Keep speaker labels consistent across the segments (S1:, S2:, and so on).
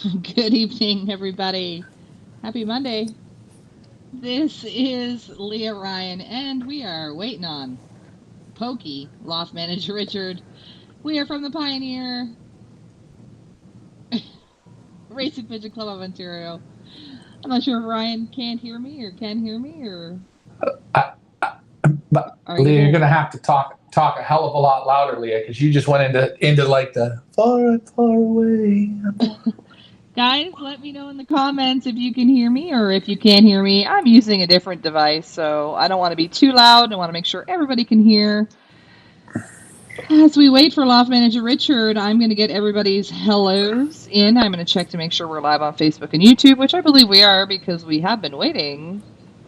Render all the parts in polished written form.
S1: Good evening, everybody. Happy Monday. This is Leah Ryan, and we are waiting on Pokey, Loft Manager Richard. We are from the Pioneer Racing Pigeon Club of Ontario. I'm not sure if Ryan can't hear me or can hear me, or
S2: I, but
S1: are you
S2: Leah, you're
S1: there?
S2: gonna have to talk a hell of a lot louder, Leah, because you just went into like the far away.
S1: Guys, let me know in the comments if you can hear me or if you can't hear me. I'm using a different device, so I don't want to be too loud. I want to make sure everybody can hear. As we wait for Loft Manager Richard, I'm going to get everybody's hellos in. I'm going to check to make sure we're live on Facebook and YouTube, which I believe we are because we have been waiting.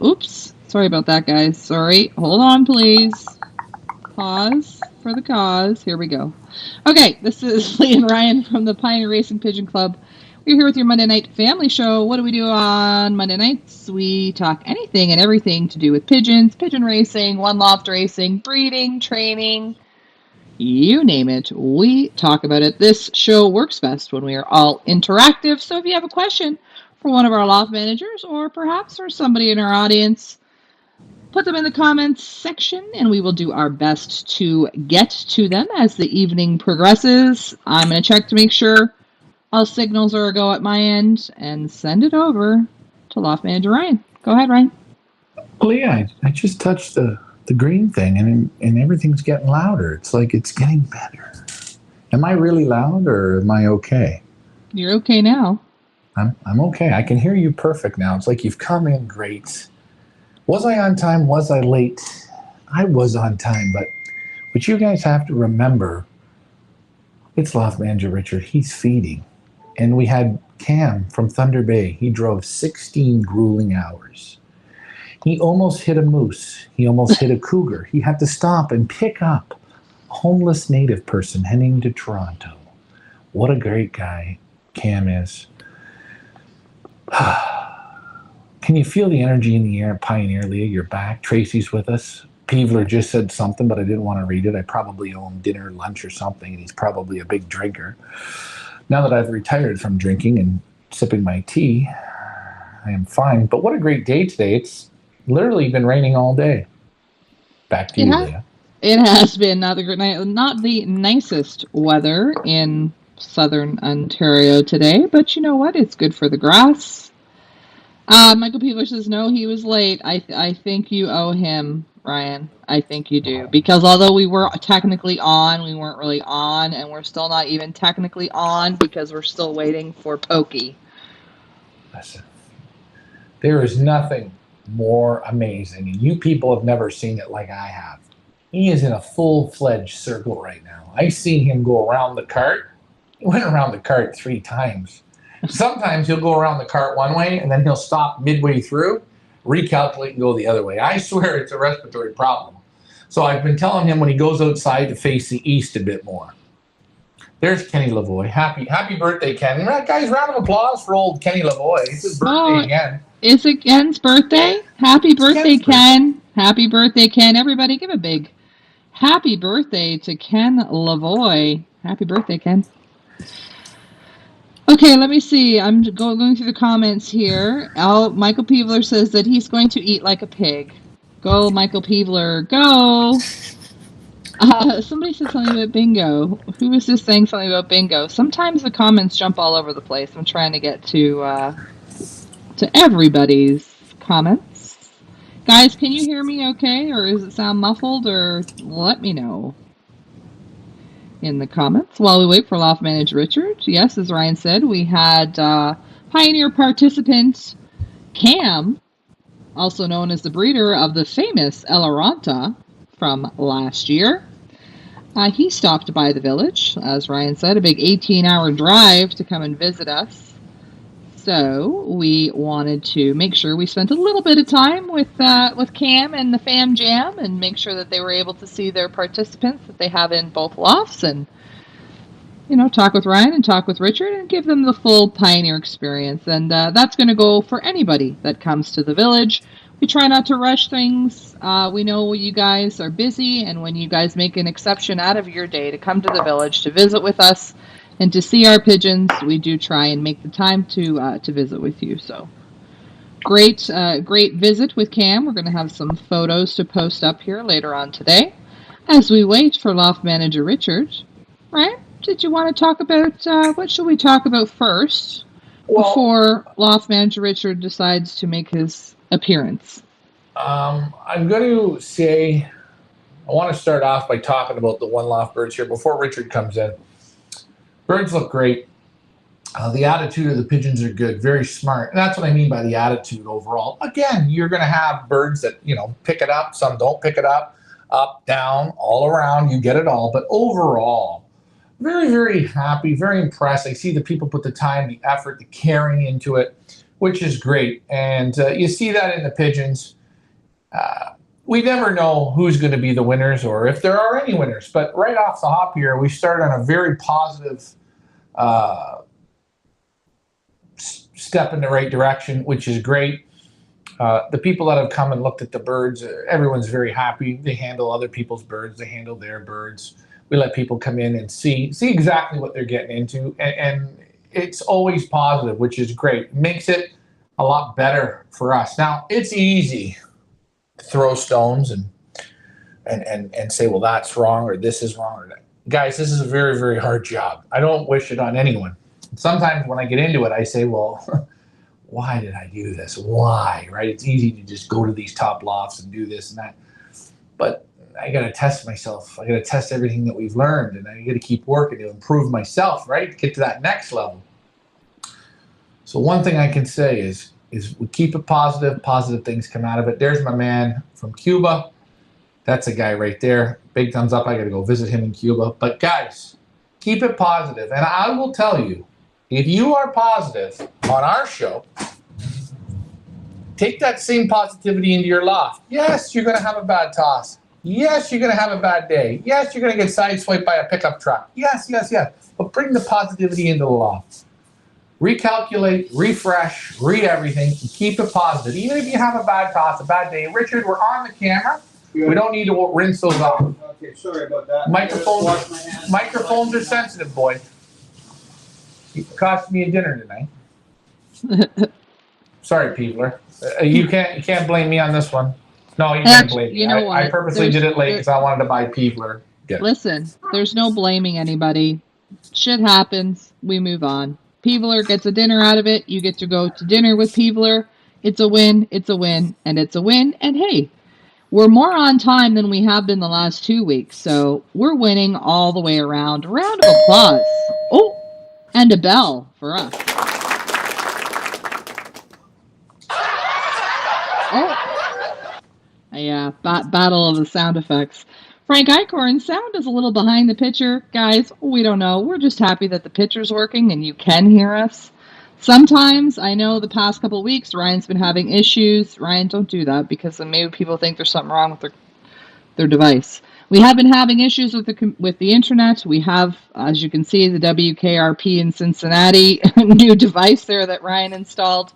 S1: Oops. Sorry about that, guys. Sorry. Hold on, please. Pause for the cause. Here we go. Okay, this is Lee and Ryan from the Pioneer Racing Pigeon Club. We're here with your Monday night family show. What do we do on Monday nights? We talk anything and everything to do with pigeons, pigeon racing, one loft racing, breeding, training, you name it, we talk about it. This show works best when we are all interactive. So if you have a question for one of our loft managers or perhaps for somebody in our audience, put them in the comments section and we will do our best to get to them as the evening progresses. I'm going to check to make sure all signals are a go at my end and send it over to Loft Manager Ryan. Go ahead, Ryan.
S2: Leah, I just touched the green thing, and everything's getting louder. It's like it's getting better. Am I really loud, or am I okay?
S1: You're okay now.
S2: I'm okay. I can hear you perfect now. It's like you've come in great. Was I on time? Was I late? I was on time, but what you guys have to remember, it's Loft Manager Richard. He's feeding. And we had Cam from Thunder Bay. He drove 16 grueling hours. He almost hit a moose. He almost hit a cougar. He had to stop and pick up a homeless native person heading to Toronto. What a great guy Cam is. Can you feel the energy in the air, Pioneer Leah? You're back. Tracy's with us. Peevler just said something, but I didn't want to read it. I probably owe him dinner, lunch, or something, and he's probably a big drinker. Now that I've retired from drinking and sipping my tea, I am fine. But what a great day today. It's literally been raining all day. Back to you, Leah.
S1: It has been not the nicest weather in southern Ontario today, but you know what? It's good for the grass. Michael Peeler says no, he was late. I think you owe him, Ryan. I think you do, because although we were technically on, we weren't really on, and we're still not even technically on because we're still waiting for Pokey.
S2: Listen, there is nothing more amazing, and you people have never seen it like I have. He is in a full-fledged circle right now. I've seen him go around the cart. He went around the cart 3 times. Sometimes he'll go around the cart one way, and then he'll stop midway through, recalculate, and go the other way. I swear it's a respiratory problem. So I've been telling him when he goes outside to face the east a bit more. There's Kenny Lavoie. Happy birthday, Kenny. Guys, round of applause for old Kenny Lavoie. It's his birthday again.
S1: Is it Ken's birthday? Happy birthday, Ken. Happy birthday, Ken. Everybody give a big happy birthday to Ken Lavoie. Happy birthday, Ken. Okay, let me see. I'm going through the comments here. Michael Peevler says that he's going to eat like a pig. Go, Michael Peevler, go. Somebody said something about bingo. Who was just saying something about bingo? Sometimes the comments jump all over the place. I'm trying to get to everybody's comments. Guys, can you hear me okay, or does it sound muffled, or let me know in the comments while we wait for Loft Manager Richard. Yes, as Ryan said, we had Pioneer participant Cam, also known as the breeder of the famous Elaranta from last year. He stopped by the village, as Ryan said, a big 18-hour drive to come and visit us. So we wanted to make sure we spent a little bit of time with Cam and the Fam Jam and make sure that they were able to see their participants that they have in both lofts and, you know, talk with Ryan and talk with Richard and give them the full Pioneer experience. And that's going to go for anybody that comes to the village. We try not to rush things. We know you guys are busy, and when you guys make an exception out of your day to come to the village to visit with us And to see our pigeons, we do try and make the time to visit with you. So great visit with Cam. We're going to have some photos to post up here later on today. As we wait for Loft Manager Richard, right? Did you want to talk about what should we talk about first before Loft Manager Richard decides to make his appearance?
S2: I'm going to say I want to start off by talking about the one loft birds here before Richard comes in. Birds look great. The attitude of the pigeons are good, very smart. And that's what I mean by the attitude overall. Again, you're going to have birds that, pick it up. Some don't pick it up, down, all around. You get it all. But overall, very, very happy, very impressed. I see the people put the time, the effort, the caring into it, which is great. And you see that in the pigeons. We never know who's going to be the winners or if there are any winners. But right off the hop here, we start on a very positive step in the right direction, which is great. The people that have come and looked at the birds, everyone's very happy. They handle other people's birds. They handle their birds. We let people come in and see exactly what they're getting into. And it's always positive, which is great. It makes it a lot better for us. Now, it's easy to throw stones and say, well, that's wrong or this is wrong. Guys, this is a very, very hard job. I don't wish it on anyone. Sometimes when I get into it, I say, well, why did I do this? Why, right? It's easy to just go to these top lofts and do this and that. But I got to test myself. I got to test everything that we've learned, and I got to keep working to improve myself, right? To get to that next level. So one thing I can say is we keep it positive. Positive things come out of it. There's my man from Cuba. That's a guy right there. Big thumbs up. I got to go visit him in Cuba. But guys, keep it positive. And I will tell you, if you are positive on our show, take that same positivity into your loft. Yes, you're going to have a bad toss. Yes, you're going to have a bad day. Yes, you're going to get sideswiped by a pickup truck. Yes. But bring the positivity into the loft. Recalculate, refresh, read everything, and keep it positive. Even if you have a bad toss, a bad day. Richard, we're on the camera. Good. We don't need to rinse those off.
S3: Okay, sorry about that.
S2: Microphones are sensitive, boy. You cost me a dinner tonight. Sorry, Peebler. You can't blame me on this one. No, you can't blame me.
S1: You know what?
S2: I purposely did it late because I wanted to buy Peebler.
S1: Listen, there's no blaming anybody. Shit happens. We move on. Peebler gets a dinner out of it. You get to go to dinner with Peebler. It's a win, and it's a win. And hey, we're more on time than we have been the last 2 weeks. So we're winning all the way around. Round of applause. Oh, and a bell for us. Oh, yeah, battle of the sound effects. Frank Eichhorn, sound is a little behind the picture. Guys, we don't know. We're just happy that the picture's working and you can hear us. Sometimes, I know the past couple of weeks, Ryan's been having issues. Ryan, don't do that because then maybe people think there's something wrong with their device. We have been having issues with the internet. We have, as you can see, the WKRP in Cincinnati new device there that Ryan installed.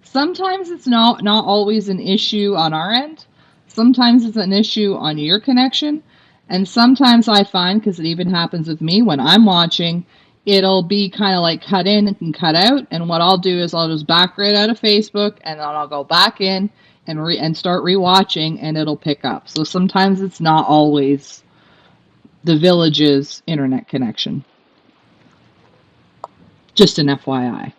S1: Sometimes it's not always an issue on our end. Sometimes it's an issue on your connection. And sometimes I find, because it even happens with me when I'm watching, it'll be kind of like cut in and cut out. And what I'll do is I'll just back right out of Facebook and then I'll go back in and start rewatching and it'll pick up. So sometimes it's not always the village's internet connection. Just an FYI.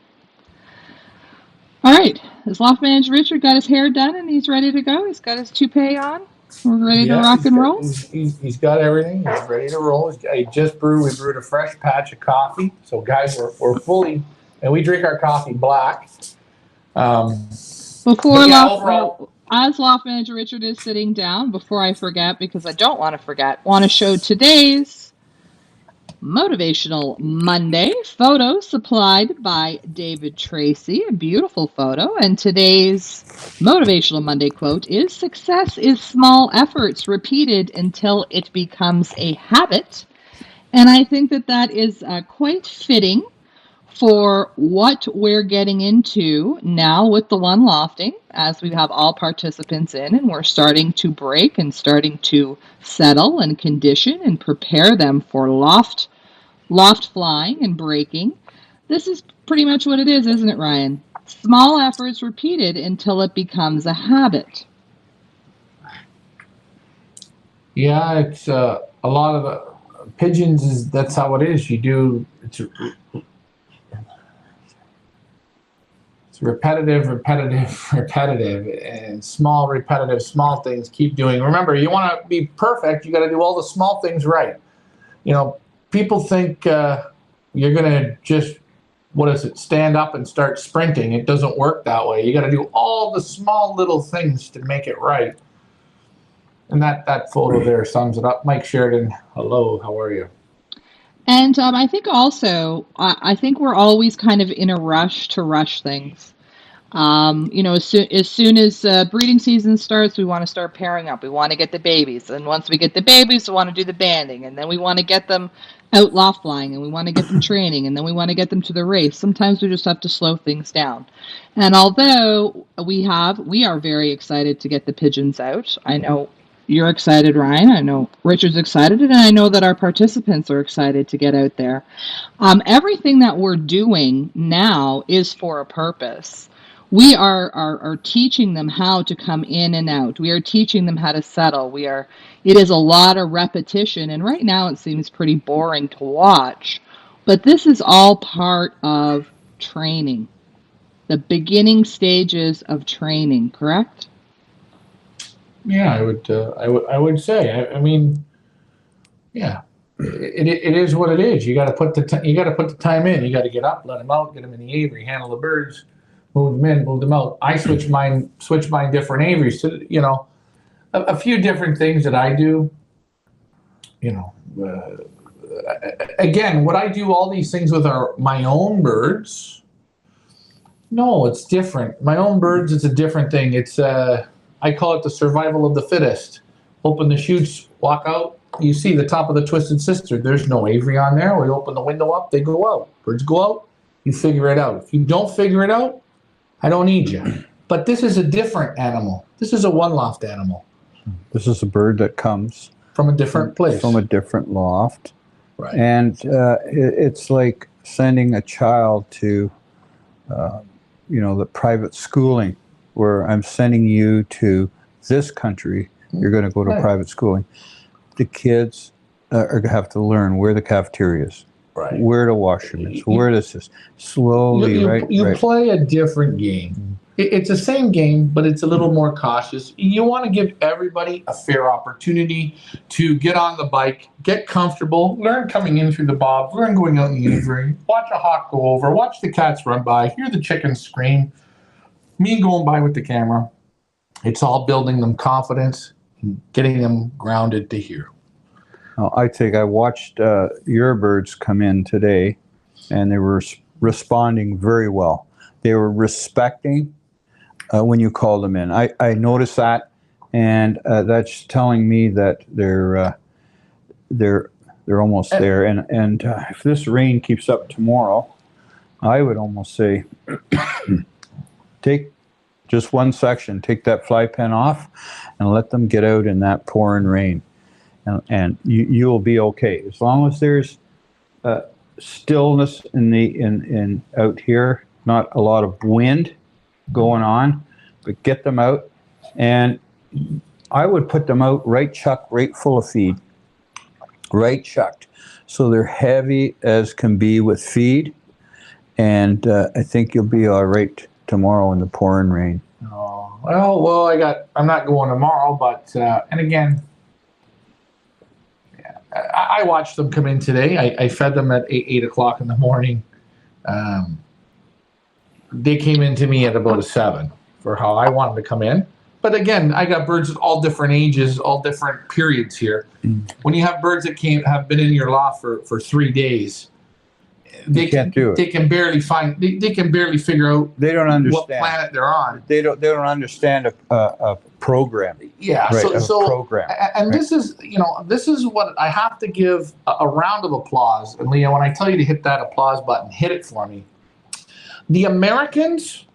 S1: All right, has Loft Manager Richard got his hair done and he's ready to go? He's got his toupee on. We're ready to rock and roll.
S2: He's got everything. He's ready to roll. We brewed a fresh patch of coffee. So guys, we're fully, and we drink our coffee black.
S1: As Loft Manager Richard is sitting down, before I forget, because I don't want to forget, want to show today's Motivational Monday photo supplied by David Tracy. A beautiful photo. And today's Motivational Monday quote is, "Success is small efforts repeated until it becomes a habit." And I think that is quite fitting for what we're getting into now with the one lofting, as we have all participants in and we're starting to break and starting to settle and condition and prepare them for loft Loft flying and breaking. This is pretty much what it is, isn't it, Ryan? Small efforts repeated until it becomes a habit.
S2: Yeah, it's a lot of pigeons is that's how it is. You do it's repetitive, repetitive, repetitive, and small repetitive, small things keep doing. Remember, you want to be perfect, you got to do all the small things right. You know, people think you're gonna just what is it? Stand up and start sprinting. It doesn't work that way. You got to do all the small little things to make it right. And that photo there sums it up. Mike Sheridan, hello, how are you?
S1: And I think also, I think we're always kind of in a rush to rush things. As soon as breeding season starts, we want to start pairing up. We want to get the babies, and once we get the babies, we want to do the banding, and then we want to get them out loft flying, and we want to get them training, and then we want to get them to the race. Sometimes we just have to slow things down. And although we are very excited to get the pigeons out. I know you're excited, Ryan. I know Richard's excited, and I know that our participants are excited to get out there. Everything that we're doing now is for a purpose. We are teaching them how to come in and out. We are teaching them how to settle. It is a lot of repetition, and right now it seems pretty boring to watch. But this is all part of training, the beginning stages of training, correct?
S2: Yeah, I would say. I mean, yeah, it is what it is. You got to put the time in. You got to get up, let them out, get them in the aviary, handle the birds, move them in, move them out. I switch mine different aviaries. So, a few different things that I do. You know, again, would I do all these things with my own birds? No, it's different. My own birds, it's a different thing. It's I call it the survival of the fittest. Open the chutes, walk out. You see the top of the Twisted Sister. There's no aviary on there. We open the window up, they go out. Birds go out, you figure it out. If you don't figure it out, I don't need you. But this is a different animal. This is a one loft animal.
S3: This is a bird that comes
S2: from a different place.
S3: From a different loft.
S2: Right.
S3: And it's like sending a child to, the private schooling, where I'm sending you to this country. You're going to go to private schooling. The kids are going to have to learn where the cafeteria is, where to wash them is, where this is. Slowly,
S2: you play a different game. It's the same game, but it's a little more cautious. You want to give everybody a fair opportunity to get on the bike, get comfortable, learn coming in through the bobs, learn going out in the aviary, watch a hawk go over, watch the cats run by, hear the chickens scream, me going by with the camera. It's all building them confidence, getting them grounded to hear.
S3: I think I watched your birds come in today, and they were responding very well. They were respecting when you called them in. I noticed that, and that's telling me that they're almost there. And if this rain keeps up tomorrow, I would almost say take just one section, take that fly pen off, and let them get out in that pouring rain, and you'll be okay as long as there's stillness in out here, not a lot of wind going on, but get them out. And I would put them out right full of feed, right chucked, so they're heavy as can be with feed. And I think you'll be all right tomorrow in the pouring rain.
S2: Oh, well, I'm not going tomorrow, but and again, I watched them come in today. I fed them at 8 o'clock in the morning. They came in to me at about 7 for how I want them to come in. But again, I got birds at all different ages, all different periods here. When you have birds that have been in your loft for 3 days, they can't do it. They can barely they can barely figure out.
S3: They don't understand
S2: what planet they're on.
S3: They don't understand a program.
S2: Yeah,
S3: right, so
S2: program. And right. This is what I have to give a round of applause. And Leah, when I tell you to hit that applause button, hit it for me. The Americans,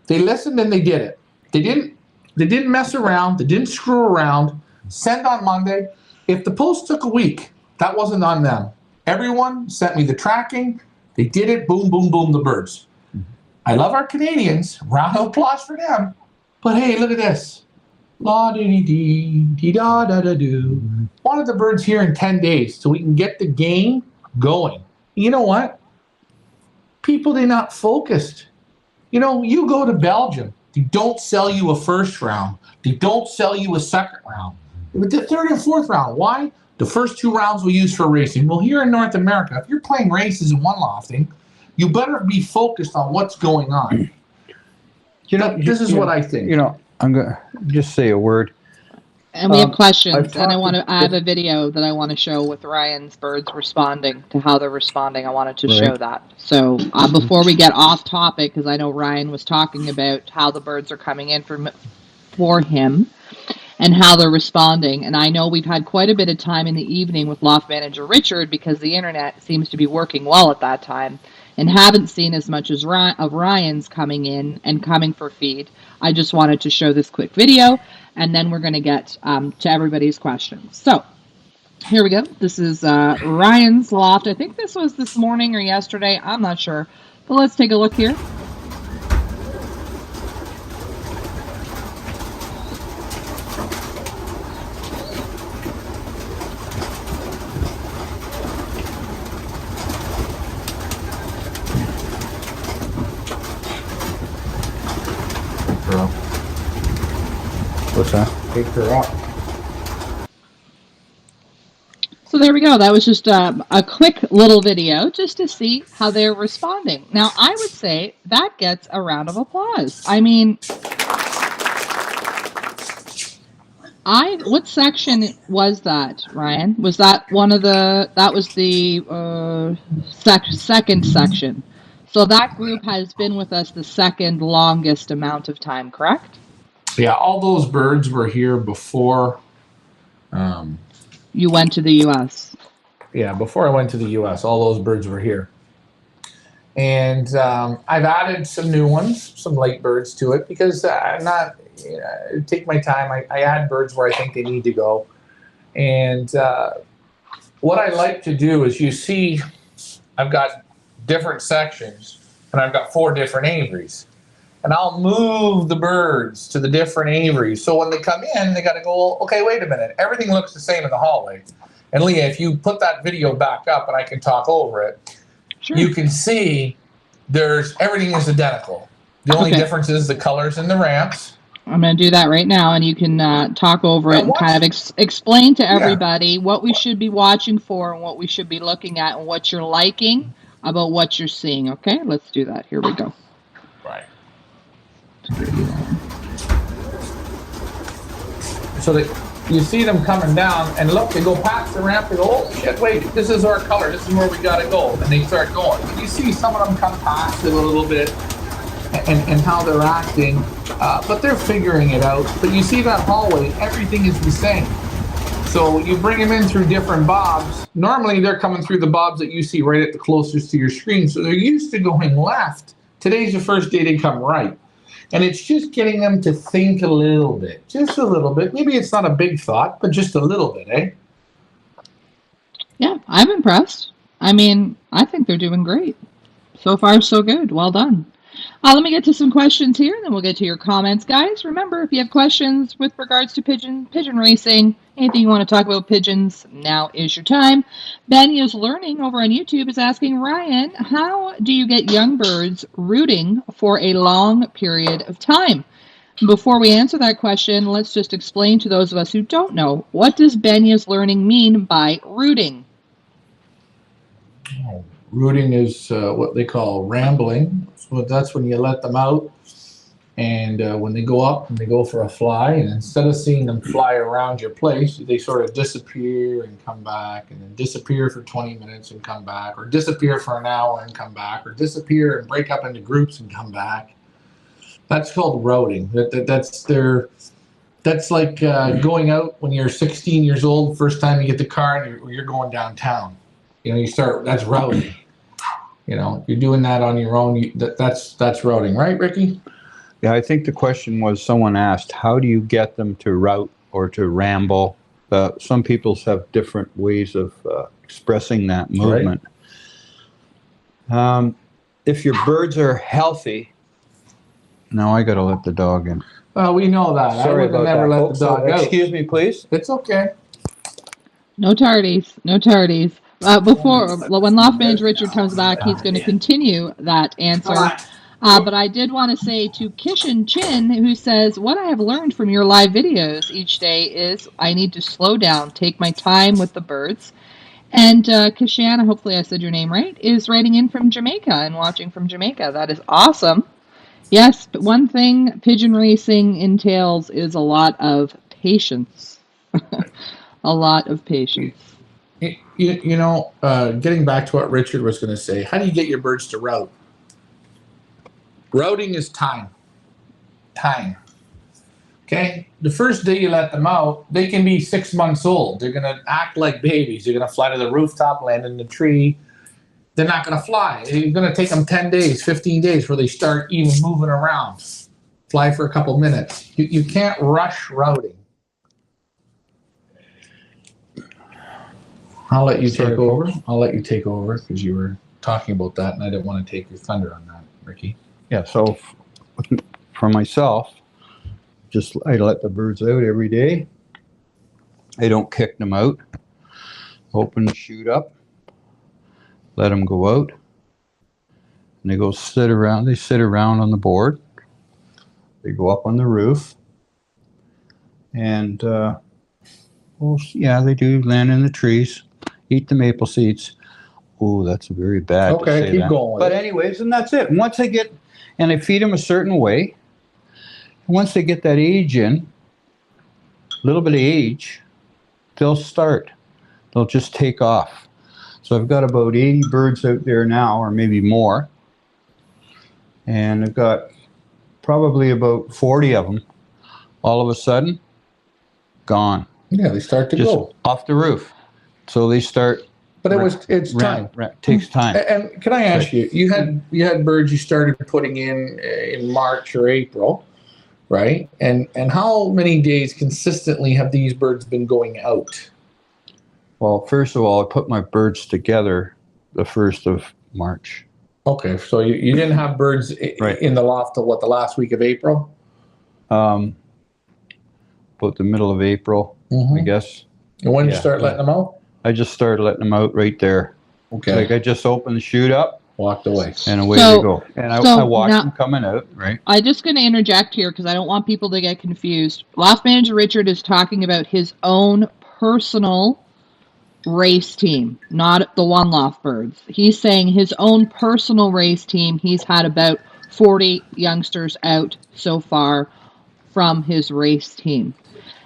S2: they listened and they did it. They didn't mess around. They didn't screw around. Send on Monday. If the post took a week, That wasn't on them. Everyone sent me the tracking. They did it. Boom, boom, boom, the birds. I love our Canadians. Round of applause for them. But hey, look at this. La dee dee dee da da da do. Wanted the birds here in 10 days so we can get the game going. You know what? People, they're not focused. You know, you go to Belgium. They don't sell you a first round. They don't sell you a second round. The third and fourth round. Why? The first 2 rounds we use for racing. Well, here in North America, if you're playing races and one lofting, you better be focused on what's going on.
S3: You know,
S2: this is what I think.
S3: You know, I'm going to just say a word.
S1: And we have questions, and
S3: I
S1: have a video that I want to show with Ryan's birds responding to how they're responding. I wanted to show that. So before we get off topic, because I know Ryan was talking about how the birds are coming in for him and how they're responding. And I know we've had quite a bit of time in the evening with Loft Manager Richard because the internet seems to be working well at that time, and haven't seen as much as of Ryan's coming in and coming for feed. I just wanted to show this quick video, and then we're going to get to everybody's questions. So here we go. This is Ryan's loft. I think this was this morning or yesterday. I'm not sure. But let's take a look here.
S3: What's that?
S2: Pick her up.
S1: So there we go. That was just a quick little video just to see how they're responding. Now, I would say that gets a round of applause. I mean, what section was that, Ryan? Was that one of the, that was the second section. So that group has been with us the second longest amount of time, correct?
S2: Yeah, all those birds were here before.
S1: You went to the U.S.
S2: Yeah, before I went to the U.S., all those birds were here. And I've added some new ones, some late birds to it, because I'm not, take my time. I add birds where I think they need to go. And what I like to do is, you see, I've got different sections, and I've got 4 different aviaries. And I'll move the birds to the different aviaries. So when they come in, they got to go, okay, wait a minute. Everything looks the same in the hallway. And Leah, if you put that video back up and I can talk over it, sure, you can see everything is identical. The only difference is the colors and the ramps.
S1: I'm going to do that right now, and you can talk over it and kind of explain to everybody what we should be watching for and what we should be looking at and what you're liking about what you're seeing. Okay, let's do that. Here we go.
S2: Right. So you see them coming down, and look, they go past the ramp, they go, oh shit, wait, this is our color, this is where we gotta go, and they start going. You see some of them come past it a little bit, and how they're acting, but they're figuring it out. But you see that hallway, everything is the same. So you bring them in through different bobs. Normally they're coming through the bobs that you see right at the closest to your screen, so they're used to going left. Today's the first day they come right. And it's just getting them to think a little bit, just a little bit. Maybe it's not a big thought, but just a little bit, eh?
S1: Yeah, I'm impressed. I mean, I think they're doing great. So far, so good. Well done. Let me get to some questions here, and then we'll get to your comments. Guys, remember, if you have questions with regards to pigeon racing, anything you want to talk about pigeons, now is your time. Ben is Learning over on YouTube is asking, Ryan, how do you get young birds rooting for a long period of time? Before we answer that question, let's just explain to those of us who don't know, what does Ben is Learning mean by rooting?
S2: Oh, rooting is what they call rambling. So that's when you let them out, and when they go up and they go for a fly, and instead of seeing them fly around your place, they sort of disappear and come back, and then disappear for 20 minutes and come back, or disappear for an hour and come back, or disappear and break up into groups and come back. That's called routing. That's like going out when you're 16 years old, first time you get the car and you're going downtown. You know, that's routing. You know, you're doing that on your own. That's routing, right, Ricky?
S3: Yeah, I think the question was, someone asked, how do you get them to route or to ramble some people have different ways of expressing that movement. If your birds are healthy, now I got to let the dog in.
S2: Well, we know that.
S3: Sorry
S2: I would have never let the dog out.
S3: Excuse me, please.
S2: It's okay.
S1: No tardies. No tardies. When Loft Manager Richard comes back, he's going to continue that answer. But I did want to say to Kishin Chin, who says, what I have learned from your live videos each day is I need to slow down, take my time with the birds. And Kishan, hopefully I said your name right, is writing in from Jamaica and watching from Jamaica. That is awesome. Yes, but one thing pigeon racing entails is a lot of patience. A lot of patience.
S2: Getting back to what Richard was going to say, how do you get your birds to route? Routing is time. Time. Okay? The first day you let them out, they can be 6 months old. They're going to act like babies. They're going to fly to the rooftop, land in the tree. They're not going to fly. It's going to take them 10 days, 15 days before they start even moving around. Fly for a couple minutes. You can't rush routing. I'll let you take over. I'll let you take over because you were talking about that, and I didn't want to take your thunder on that, Ricky.
S3: Yeah, so for myself, I let the birds out every day. I don't kick them out. Open the chute up. Let them go out. And they go sit around. They sit around on the board. They go up on the roof. And, they do land in the trees. Eat the maple seeds. Oh, that's very bad to say
S2: keep
S3: that.
S2: going.
S3: But anyways, and that's it. And once they get, and I feed them a certain way. Once they get that age in, a little bit of age, they'll start. They'll just take off. So I've got about 80 birds out there now, or maybe more. And I've got probably about 40 of them. All of a sudden, gone.
S2: Yeah, they start to
S3: just
S2: go.
S3: Off the roof. So they start.
S2: But it's time.
S3: Takes time.
S2: And can I ask you, you had birds you started putting in March or April, right? And how many days consistently have these birds been going out?
S3: Well, first of all, I put my birds together the 1st of March.
S2: Okay, so you didn't have birds in the loft till the last week of April?
S3: About the middle of April, I guess.
S2: And when did you start letting them out?
S3: I just started letting them out right there.
S2: Okay.
S3: Like I just opened the chute up.
S2: Walked away.
S3: And away they go. And I watched them coming out, right?
S1: I'm just going to interject here because I don't want people to get confused. Loft Manager Richard is talking about his own personal race team, not the One Loft birds. He's saying his own personal race team. He's had about 40 youngsters out so far from his race team.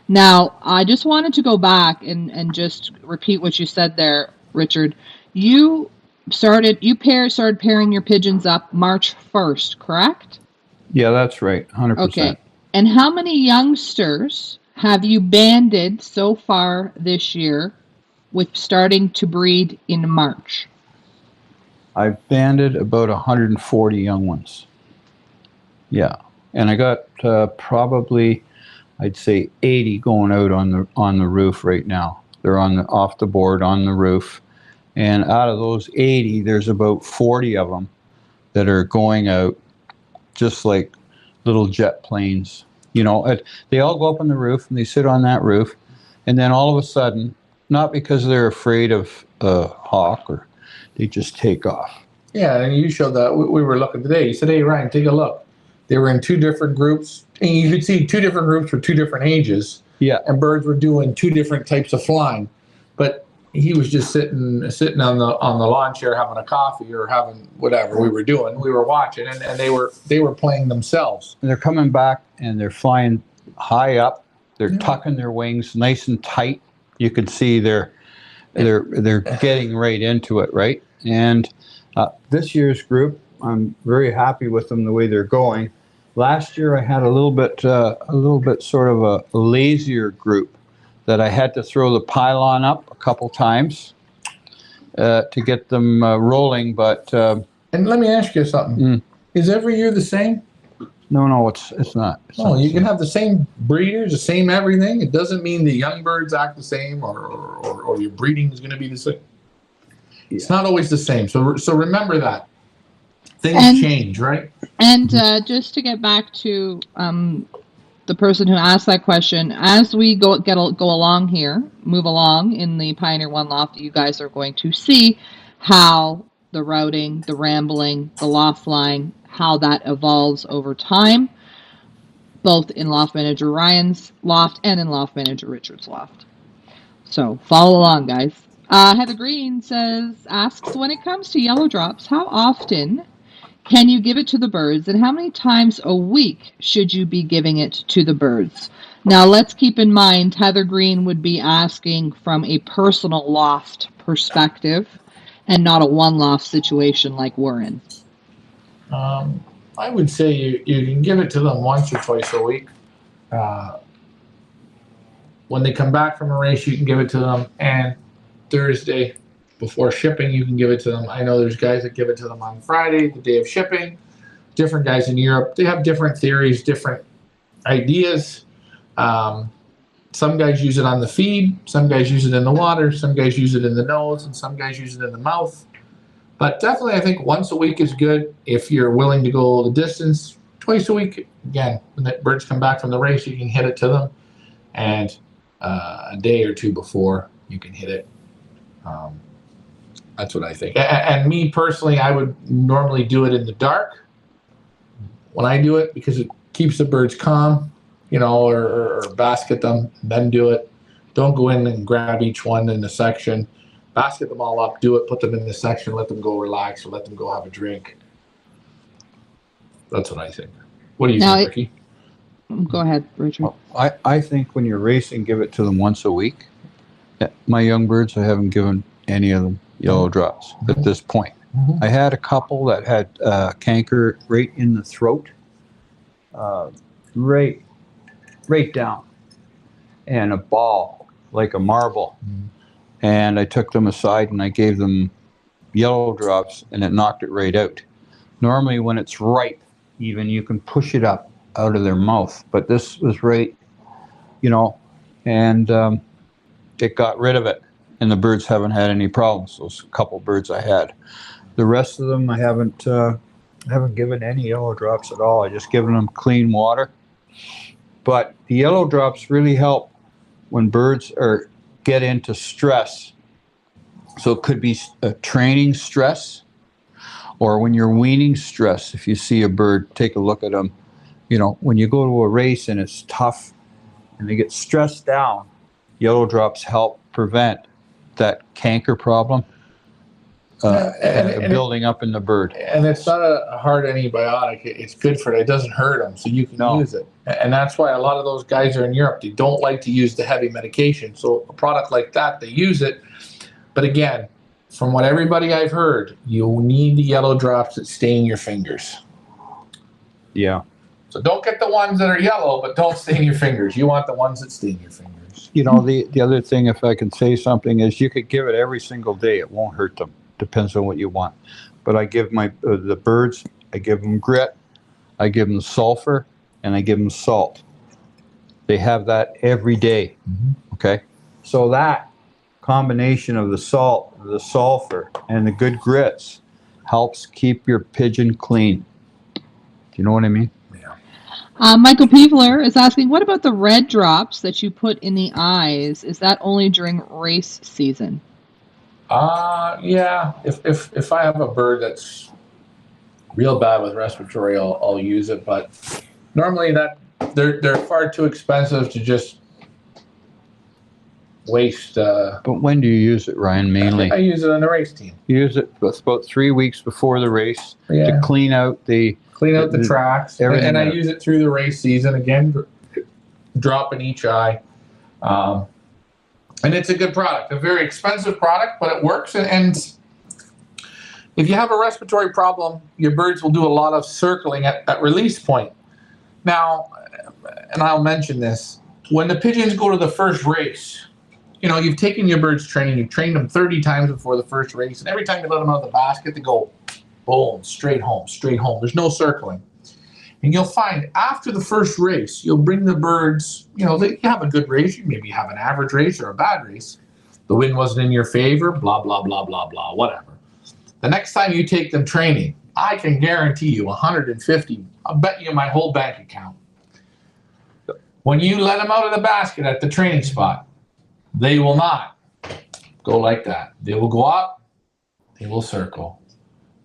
S1: Now, I just wanted to go back and just repeat what you said there, Richard. You started pairing your pigeons up March 1st, correct?
S3: Yeah, that's right, 100%.
S1: Okay. And how many youngsters have you banded so far this year with starting to breed in March?
S3: I've banded about 140 young ones. Yeah. And I got probably, I'd say 80 going out on the roof right now. They're off the board on the roof. And out of those 80, there's about 40 of them that are going out just like little jet planes. They all go up on the roof and they sit on that roof. And then all of a sudden, not because they're afraid of a hawk, or they just take off.
S2: Yeah, and you showed that. We were looking today. You said, hey, Ryan, take a look. They were in 2 different groups. And you could see 2 different groups for 2 different ages.
S3: Yeah.
S2: And birds were doing 2 different types of flying. But he was just sitting on the lawn chair having a coffee or having whatever we were doing. We were watching, and they were playing themselves.
S3: And they're coming back and they're flying high up. They're tucking their wings nice and tight. You can see they're getting right into it, right? And this year's group, I'm very happy with them the way they're going. Last year I had a little bit sort of a lazier group that I had to throw the pylon up a couple times to get them rolling. But
S2: and let me ask you something: is every year the same?
S3: No, it's not.
S2: No, you can have the same breeders, the same everything. It doesn't mean the young birds act the same or your breeding is going to be the same. Yeah. It's not always the same. So remember that. Things change, right?
S1: And just to get back to the person who asked that question, as we go along here, move along in the Pioneer 1 loft, you guys are going to see how the routing, the rambling, the loft flying, how that evolves over time, both in Loft Manager Ryan's loft and in Loft Manager Richard's loft. So follow along, guys. Heather Green asks, when it comes to yellow drops, how often can you give it to the birds, and how many times a week should you be giving it to the birds? Now, let's keep in mind, Heather Green would be asking from a personal loft perspective and not a one loft situation like we're in.
S2: I would say you can give it to them once or twice a week. When they come back from a race, you can give it to them, and Thursday before shipping, you can give it to them. I know there's guys that give it to them on Friday, the day of shipping. Different guys in Europe, they have different theories, different ideas. Some guys use it on the feed, some guys use it in the water, some guys use it in the nose, and some guys use it in the mouth. But definitely, I think once a week is good if you're willing to go the distance. Twice a week, again, when the birds come back from the race, you can hit it to them. And a day or two before, you can hit it. That's what I think. And me personally, I would normally do it in the dark when I do it because it keeps the birds calm, or basket them, then do it. Don't go in and grab each one in the section. Basket them all up, do it, put them in the section, let them go relax or let them go have a drink. That's what I think. What do you think, Ricky?
S1: Go ahead, Richard.
S3: I think when you're racing, give it to them once a week. My young birds, I haven't given any of them yellow drops at this point. I had a couple that had canker right in the throat, right down, and a ball like a marble. And I took them aside and I gave them yellow drops, and it knocked it right out. Normally, when it's ripe, even you can push it up out of their mouth, but this was right, and it got rid of it. And the birds haven't had any problems. Those couple birds I had. The rest of them, I haven't given any yellow drops at all. I just given them clean water. But the yellow drops really help when birds get into stress. So it could be a training stress, or when you're weaning stress. If you see a bird, take a look at them. When you go to a race and it's tough, and they get stressed down, yellow drops help prevent that canker problem building up in the bird.
S2: And it's not a hard antibiotic. It's good for it. It doesn't hurt them, so you can use it. And that's why a lot of those guys are in Europe. They don't like to use the heavy medication. So a product like that, they use it. But again, from what everybody I've heard, you need the yellow drops that stain your fingers.
S3: Yeah.
S2: So don't get the ones that are yellow, but don't stain your fingers. You want the ones that stain your fingers.
S3: The other thing, if I can say something, is you could give it every single day. It won't hurt them. Depends on what you want. But I give the birds, I give them grit, I give them sulfur, and I give them salt. They have that every day. Okay? So that combination of the salt, the sulfur, and the good grits helps keep your pigeon clean. Do you know what I mean?
S1: Michael Peevler is asking, what about the red drops that you put in the eyes? Is that only during race season?
S2: Yeah. If I have a bird that's real bad with respiratory, I'll use it. But normally they're far too expensive to just waste.
S3: But when do you use it, Ryan? Mainly,
S2: I use it on the race team.
S3: You use it about 3 weeks before the race to clean out the
S2: tracks, and I use it through the race season. Again, drop in each eye, and it's a good product. A very expensive product, but it works. And if you have a respiratory problem, your birds will do a lot of circling at release point. Now, and I'll mention this, when the pigeons go to the first race, you've taken your birds training, you've trained them 30 times before the first race, and every time you let them out of the basket, they go boom, straight home. There's no circling. And you'll find after the first race, you'll bring the birds, you have a good race, you maybe have an average race or a bad race. The wind wasn't in your favor, blah, blah, blah, blah, blah, whatever. The next time you take them training, I can guarantee you 150, I'll bet you my whole bank account. When you let them out of the basket at the training spot, they will not go like that. They will go up, they will circle.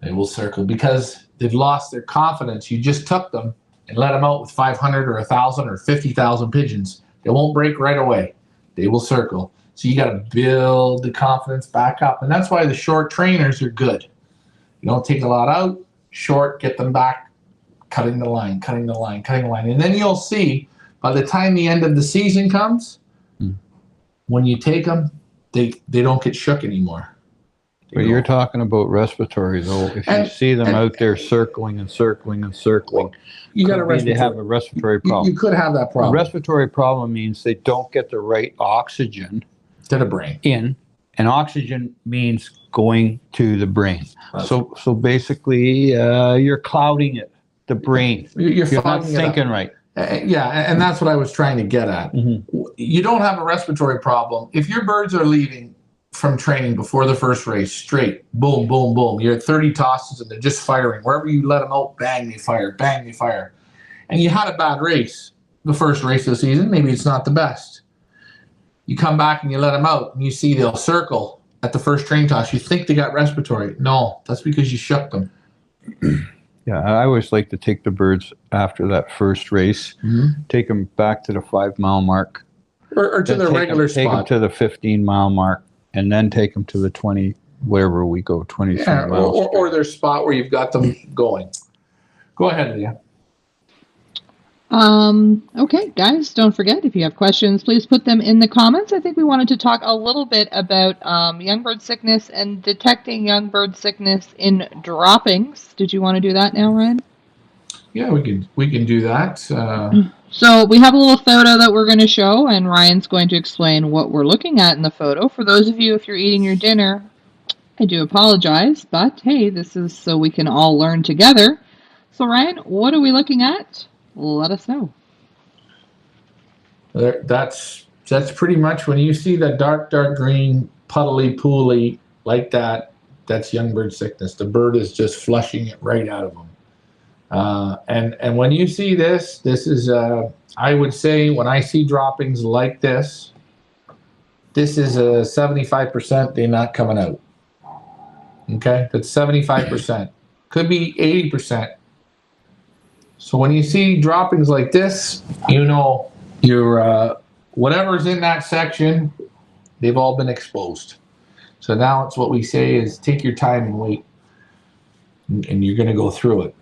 S2: They will circle because they've lost their confidence. You just took them and let them out with 500 or 1,000 or 50,000 pigeons. They won't break right away. They will circle. So you got to build the confidence back up. And that's why the short trainers are good. You don't take a lot out, short, get them back, cutting the line, cutting the line, cutting the line. And then you'll see by the time the end of the season comes, when you take them, they don't get shook anymore.
S3: But you're talking about respiratory, though. If you see them out there circling and circling and circling,
S2: you got
S3: they have a respiratory problem.
S2: You could have that problem.
S3: A respiratory problem means they don't get the right oxygen
S2: to the brain
S3: in, and oxygen means going to the brain. So basically, you're clouding it, the brain. You're not thinking right.
S2: And that's what I was trying to get at. Mm-hmm. You don't have a respiratory problem if your birds are leaving from training before the first race, straight, boom, boom, boom. You're at 30 tosses and they're just firing. Wherever you let them out, bang, they fire, bang, they fire. And you had a bad race, the first race of the season. Maybe it's not the best. You come back and you let them out and you see they'll circle at the first training toss. You think they got respiratory. No, that's because you shook them.
S3: Yeah, I always like to take the birds after that first race, take them back to the 5 mile mark.
S2: Or to their regular spot.
S3: Take them to the 15 mile mark. And then take them to the 20, wherever we go, 23 miles.
S2: Or their spot where you've got them going. Go ahead, Leah.
S1: Okay, guys, don't forget, if you have questions, please put them in the comments. I think we wanted to talk a little bit about young bird sickness and detecting young bird sickness in droppings. Did you want to do that now, Ryan?
S2: Yeah, we can do that.
S1: So we have a little photo that we're going to show, and Ryan's going to explain what we're looking at in the photo. For those of you, if you're eating your dinner, I do apologize, but hey, this is so we can all learn together. So Ryan, what are we looking at? Let us know.
S2: That's pretty much when you see that dark green, puddly, pooly, like that, that's young bird sickness. The bird is just flushing it right out of them. And when you see this is, I would say when I see droppings like this is a 75% they're not coming out. Okay, that's 75%. Could be 80%. So when you see droppings like this, you know your whatever's in that section, they've all been exposed. So now it's what we say is take your time and wait, and you're going to go through it.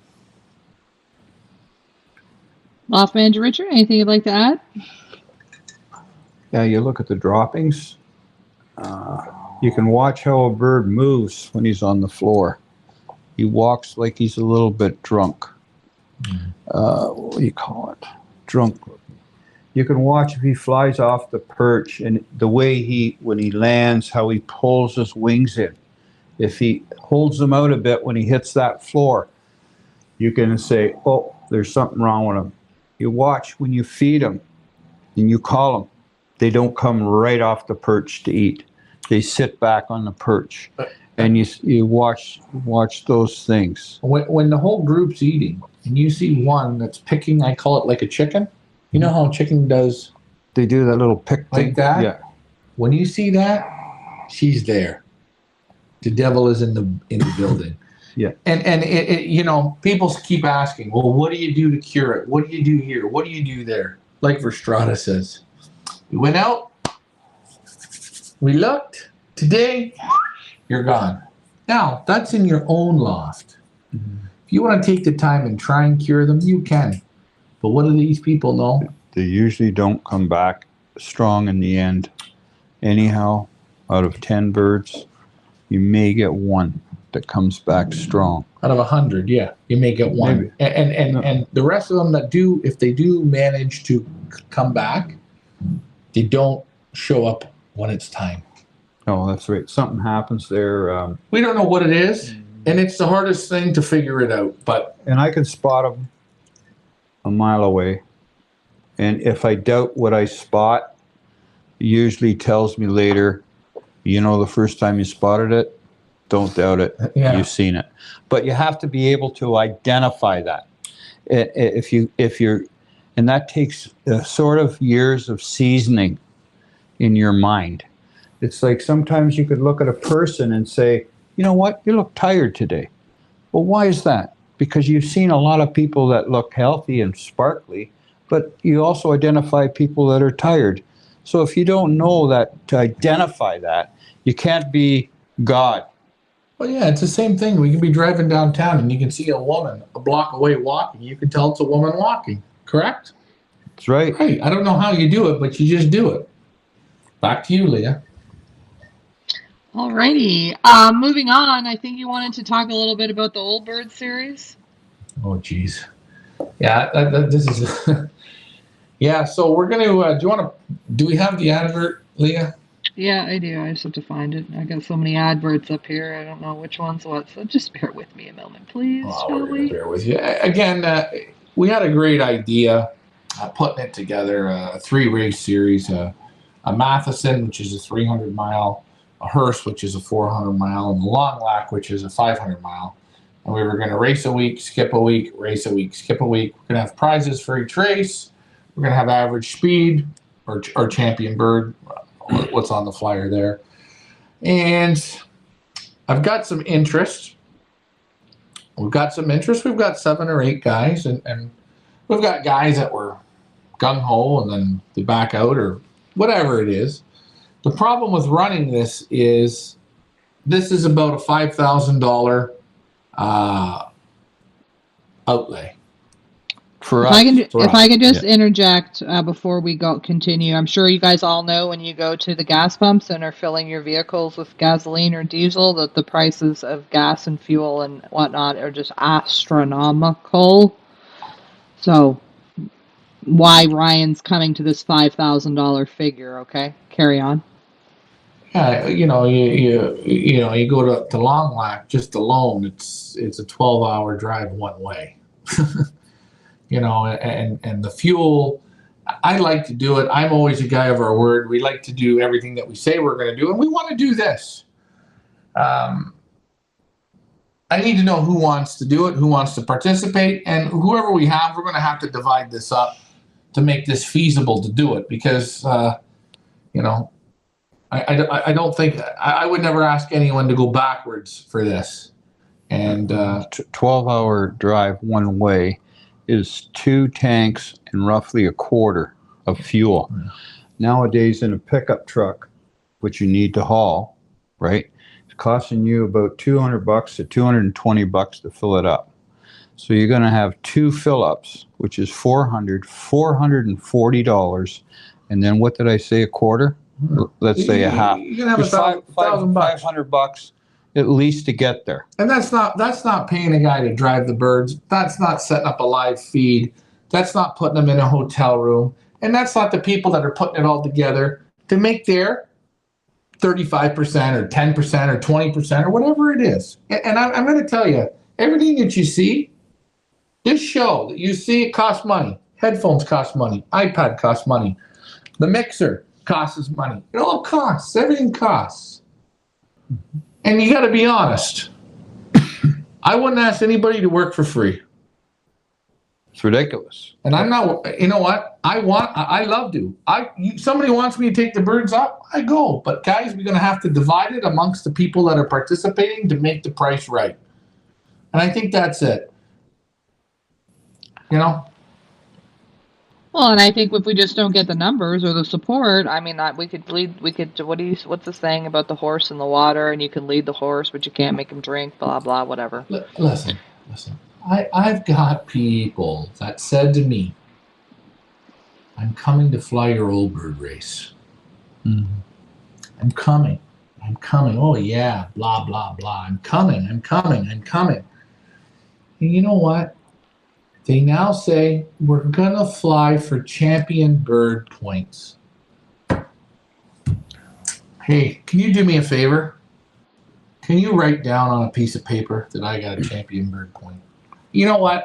S1: Loft Manager Richard, anything you'd like to add?
S3: Yeah, you look at the droppings. You can watch how a bird moves when he's on the floor. He walks like he's a little bit drunk. What do you call it? Drunk. You can watch if he flies off the perch and the way when he lands, how he pulls his wings in. If he holds them out a bit when he hits that floor, you can say, oh, there's something wrong with him. You watch when you feed them and you call them. They don't come right off the perch to eat. They sit back on the perch. And you watch those things.
S2: When the whole group's eating and you see one that's picking, I call it like a chicken. You know how a chicken does?
S3: They do that little pick
S2: like that? Yeah. When you see that, she's there. The devil is in the building.
S3: Yeah.
S2: And it people keep asking, well, what do you do to cure it? What do you do here? What do you do there? Like Verstrada says, we went out, we looked, today, you're gone. Now, that's in your own loft. Mm-hmm. If you want to take the time and try and cure them, you can. But what do these people know?
S3: They usually don't come back strong in the end. Anyhow, out of 10 birds, you may get one that comes back strong.
S2: Out of 100, yeah, you may get one. And the rest of them that do, if they do manage to come back, they don't show up when it's time.
S3: Oh, that's right. Something happens there.
S2: We don't know what it is, and it's the hardest thing to figure it out. And
S3: I can spot them a mile away. And if I doubt what I spot, it usually tells me later, the first time you spotted it, don't doubt it.
S2: Yeah.
S3: You've seen it. But you have to be able to identify that. If you're, and that takes sort of years of seasoning in your mind. It's like sometimes you could look at a person and say, you know what, you look tired today. Well, why is that? Because you've seen a lot of people that look healthy and sparkly, but you also identify people that are tired. So if you don't know that, to identify that, you can't be God.
S2: Well, yeah, it's the same thing. We can be driving downtown and you can see a woman a block away walking. You can tell it's a woman walking, correct?
S3: That's right.
S2: Right. I don't know how you do it, but you just do it. Back to you, Leah.
S1: Alrighty. Moving on, I think you wanted to talk a little bit about the Old Bird series.
S2: Oh, geez. Yeah, this is... Yeah, so we're going to... do we have the advert, Leah?
S1: Yeah, I do. I just have to find it. I got so many adverts up here. I don't know which one's what, so just bear with me a moment, please.
S2: Oh, we're going to bear with you. Again, we had a great idea putting it together, a 3-race series, a Matheson, which is a 300-mile, a Hearst, which is a 400-mile, and the Long Lac, which is a 500-mile. And we were going to race a week, skip a week, race a week, skip a week. We're going to have prizes for each race. We're going to have average speed or champion bird, what's on the flyer there. And I've got some interest. We've got 7 or 8 guys, and we've got guys that were gung-ho and then they back out or whatever it is. The problem with running this is about a $5,000 outlay.
S1: If I could just interject before we continue, I'm sure you guys all know when you go to the gas pumps and are filling your vehicles with gasoline or diesel that the prices of gas and fuel and whatnot are just astronomical. So why Ryan's coming to this $5,000 figure? Okay, carry on.
S2: Yeah, you go to Long Lac just alone. It's a 12-hour drive one way. And the fuel, I like to do it. I'm always a guy of our word. We like to do everything that we say we're going to do, and we want to do this. I need to know who wants to do it, who wants to participate, and whoever we have, we're going to have to divide this up to make this feasible to do it because, I don't think, I would never ask anyone to go backwards for this. And
S3: 12-hour drive one way is 2 tanks and roughly a quarter of fuel.
S2: Yeah.
S3: Nowadays in a pickup truck, which you need to haul, right, it's costing you about $200 to $220 to fill it up. So you're going to have 2 fill-ups, which is $440. And then what did I say, a quarter? Let's say a half.
S2: You're going to have
S3: $500 at least to get there.
S2: And that's not paying a guy to drive the birds. That's not setting up a live feed. That's not putting them in a hotel room. And that's not the people that are putting it all together to make their 35% or 10% or 20% or whatever it is. And I'm going to tell you, everything that you see, this show that you see, it costs money. Headphones cost money. iPad costs money. The mixer costs money. It all costs. Everything costs. And you got to be honest. I wouldn't ask anybody to work for free.
S3: It's ridiculous.
S2: And I'm not, you know what? I love to. Somebody wants me to take the birds up, I go. But guys, we're going to have to divide it amongst the people that are participating to make the price right. And I think that's it.
S1: Well, and I think if we just don't get the numbers or the support, I mean, what's the saying about the horse in the water, and you can lead the horse, but you can't make him drink, blah, blah, whatever.
S2: Listen. I've got people that said to me, I'm coming to fly your Old Bird race.
S3: Mm-hmm.
S2: I'm coming. Oh, yeah, blah, blah, blah. I'm coming. And you know what? They now say, we're going to fly for champion bird points. Hey, can you do me a favor? Can you write down on a piece of paper that I got a champion bird point? You know what?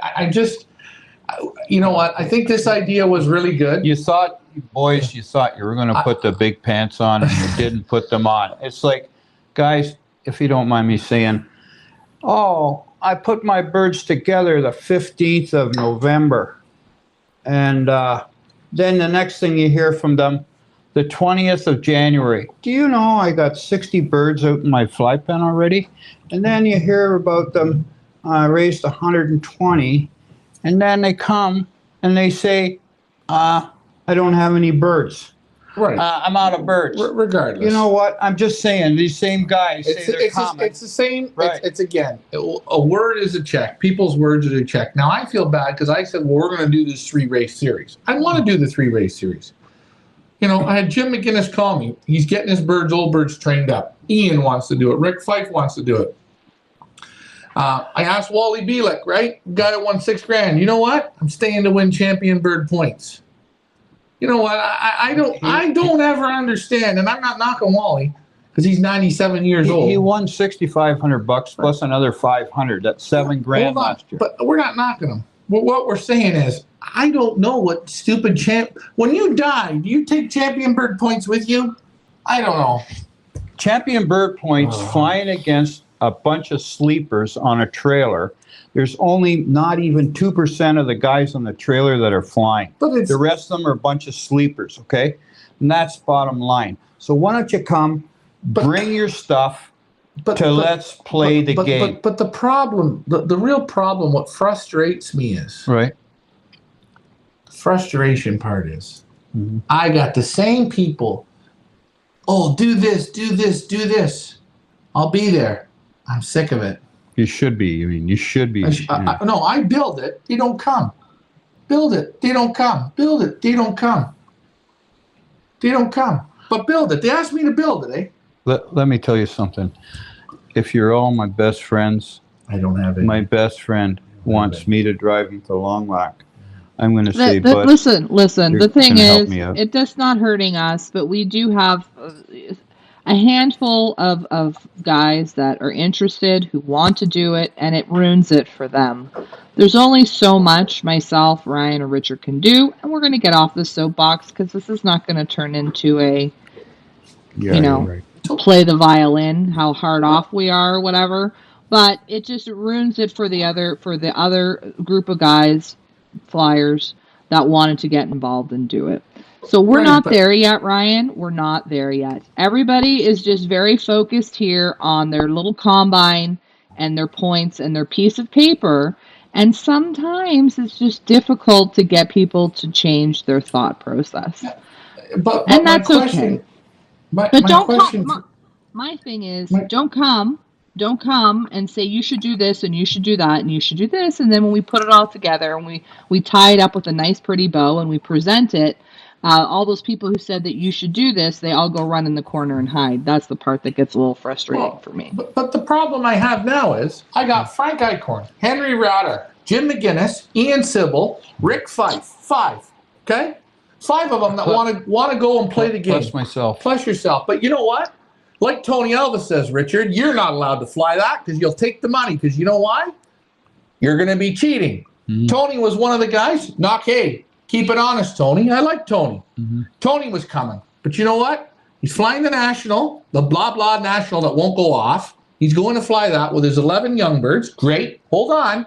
S2: You know what? I think this idea was really good.
S3: You thought, boys, you thought you were going to put the big pants on and you didn't put them on. It's like, guys, if you don't mind me saying, oh, I put my birds together the 15th of November. And then the next thing you hear from them, the 20th of January. Do you know I got 60 birds out in my fly pen already? And then you hear about them raised 120. And then they come and they say, I don't have any birds.
S2: Right.
S3: I'm out of birds.
S2: Regardless.
S3: You know what? I'm just saying, these same guys say they're common.
S2: It's the same.
S3: Right.
S2: It's again, a word is a check. People's words are a check. Now, I feel bad because I said, well, we're going to do this 3-race series. I want to do the 3-race series. You know, I had Jim McGinnis call me. He's getting his old birds trained up. Ian wants to do it. Rick Fife wants to do it. I asked Wally Bielek, right? Guy that won $6,000. You know what? I'm staying to win champion bird points. You know what? I don't ever understand, and I'm not knocking Wally because he's 97 years old.
S3: He won $6,500 plus another $500. That's $7,000 last year.
S2: But we're not knocking him. What we're saying is, I don't know what stupid when you die, do you take champion bird points with you? I don't know.
S3: Champion bird points flying against a bunch of sleepers on a trailer. There's only not even 2% of the guys on the trailer that are flying. But the rest of them are a bunch of sleepers, okay? And that's bottom line. So why don't you come, bring your stuff, let's play the game.
S2: But the problem, the real problem, what frustrates me is,
S3: right?
S2: The frustration part is, I got the same people, oh, do this, do this, do this. I'll be there. I'm sick of it.
S3: You should be. I mean, you should be.
S2: No, I build it. They don't come. Build it. They don't come. Build it. They don't come. They don't come. But build it. They asked me to build it, eh?
S3: Let me tell you something. If you're all my best friends,
S2: I don't have it.
S3: My best friend wants me to drive him to Long Lac. I'm going to say, but
S1: listen. The thing is, it does not hurting us, but we do have a handful of guys that are interested who want to do it, and it ruins it for them. There's only so much myself, Ryan, or Richard can do, and we're going to get off the soapbox because this is not going to turn into a, play the violin, how hard off we are, or whatever. But it just ruins it for the other group of guys, flyers, that wanted to get involved and do it. So we're not there yet, Ryan. We're not there yet. Everybody is just very focused here on their little combine and their points and their piece of paper. And sometimes it's just difficult to get people to change their thought process.
S2: But
S1: that's okay.
S2: But
S1: don't come. My thing is, don't come and say you should do this and you should do that and you should do this. And then when we put it all together and we tie it up with a nice pretty bow and we present it, all those people who said that you should do this, they all go run in the corner and hide. That's the part that gets a little frustrating for me.
S2: But the problem I have now is I got Frank Eichhorn, Henry Rauter, Jim McGinnis, Ian Sybil, Rick Fife. 5. Okay? 5 of them that want to go and play the game.
S3: Plus myself.
S2: Plus yourself. But you know what? Like Tony Elvis says, Richard, you're not allowed to fly that because you'll take the money. Because you know why? You're going to be cheating. Mm-hmm. Tony was one of the guys. Hey, keep it honest, Tony. I like Tony. Mm-hmm. Tony was coming. But you know what? He's flying the national, the blah, blah national that won't go off. He's going to fly that with his 11 young birds. Great. Hold on.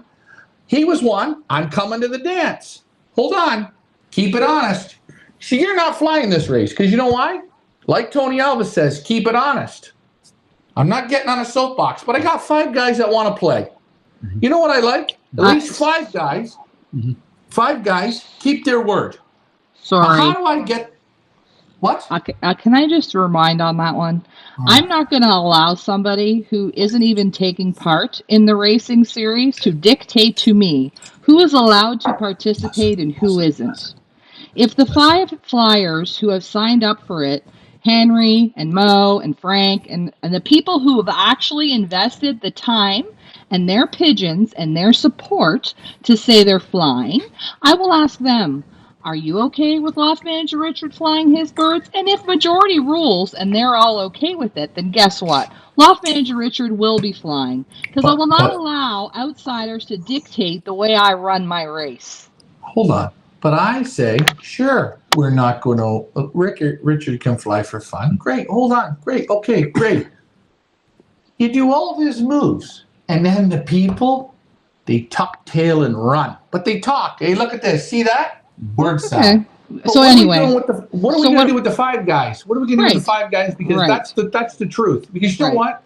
S2: He was one. I'm coming to the dance. Hold on. Keep it honest. See, you're not flying this race because you know why? Like Tony Elvis says, keep it honest. I'm not getting on a soapbox, but I got 5 guys that want to play. Mm-hmm. You know what I like? At least 5 guys. Mm-hmm. 5 guys keep their word.
S1: Sorry.
S2: How do I get... What?
S1: Can I just remind on that one? I'm not going to allow somebody who isn't even taking part in the racing series to dictate to me who is allowed to participate and who isn't. If the 5 flyers who have signed up for it, Henry and Mo and Frank and the people who have actually invested the time and their pigeons and their support to say they're flying, I will ask them, are you okay with Loft Manager Richard flying his birds? And if majority rules and they're all okay with it, then guess what? Loft Manager Richard will be flying because I will not allow outsiders to dictate the way I run my race.
S2: hold on. But I say, sure, we're not going to. Richard can fly for fun. Great. Hold on. Great. Okay. Great. You do all these moves, and then the people, they tuck tail and run. But they talk. Hey, look at this. See that? Word sound.
S1: Okay. So anyway,
S2: what are we going to do with the five guys? What are we going to do with the five guys? Because that's the truth. Because you know what?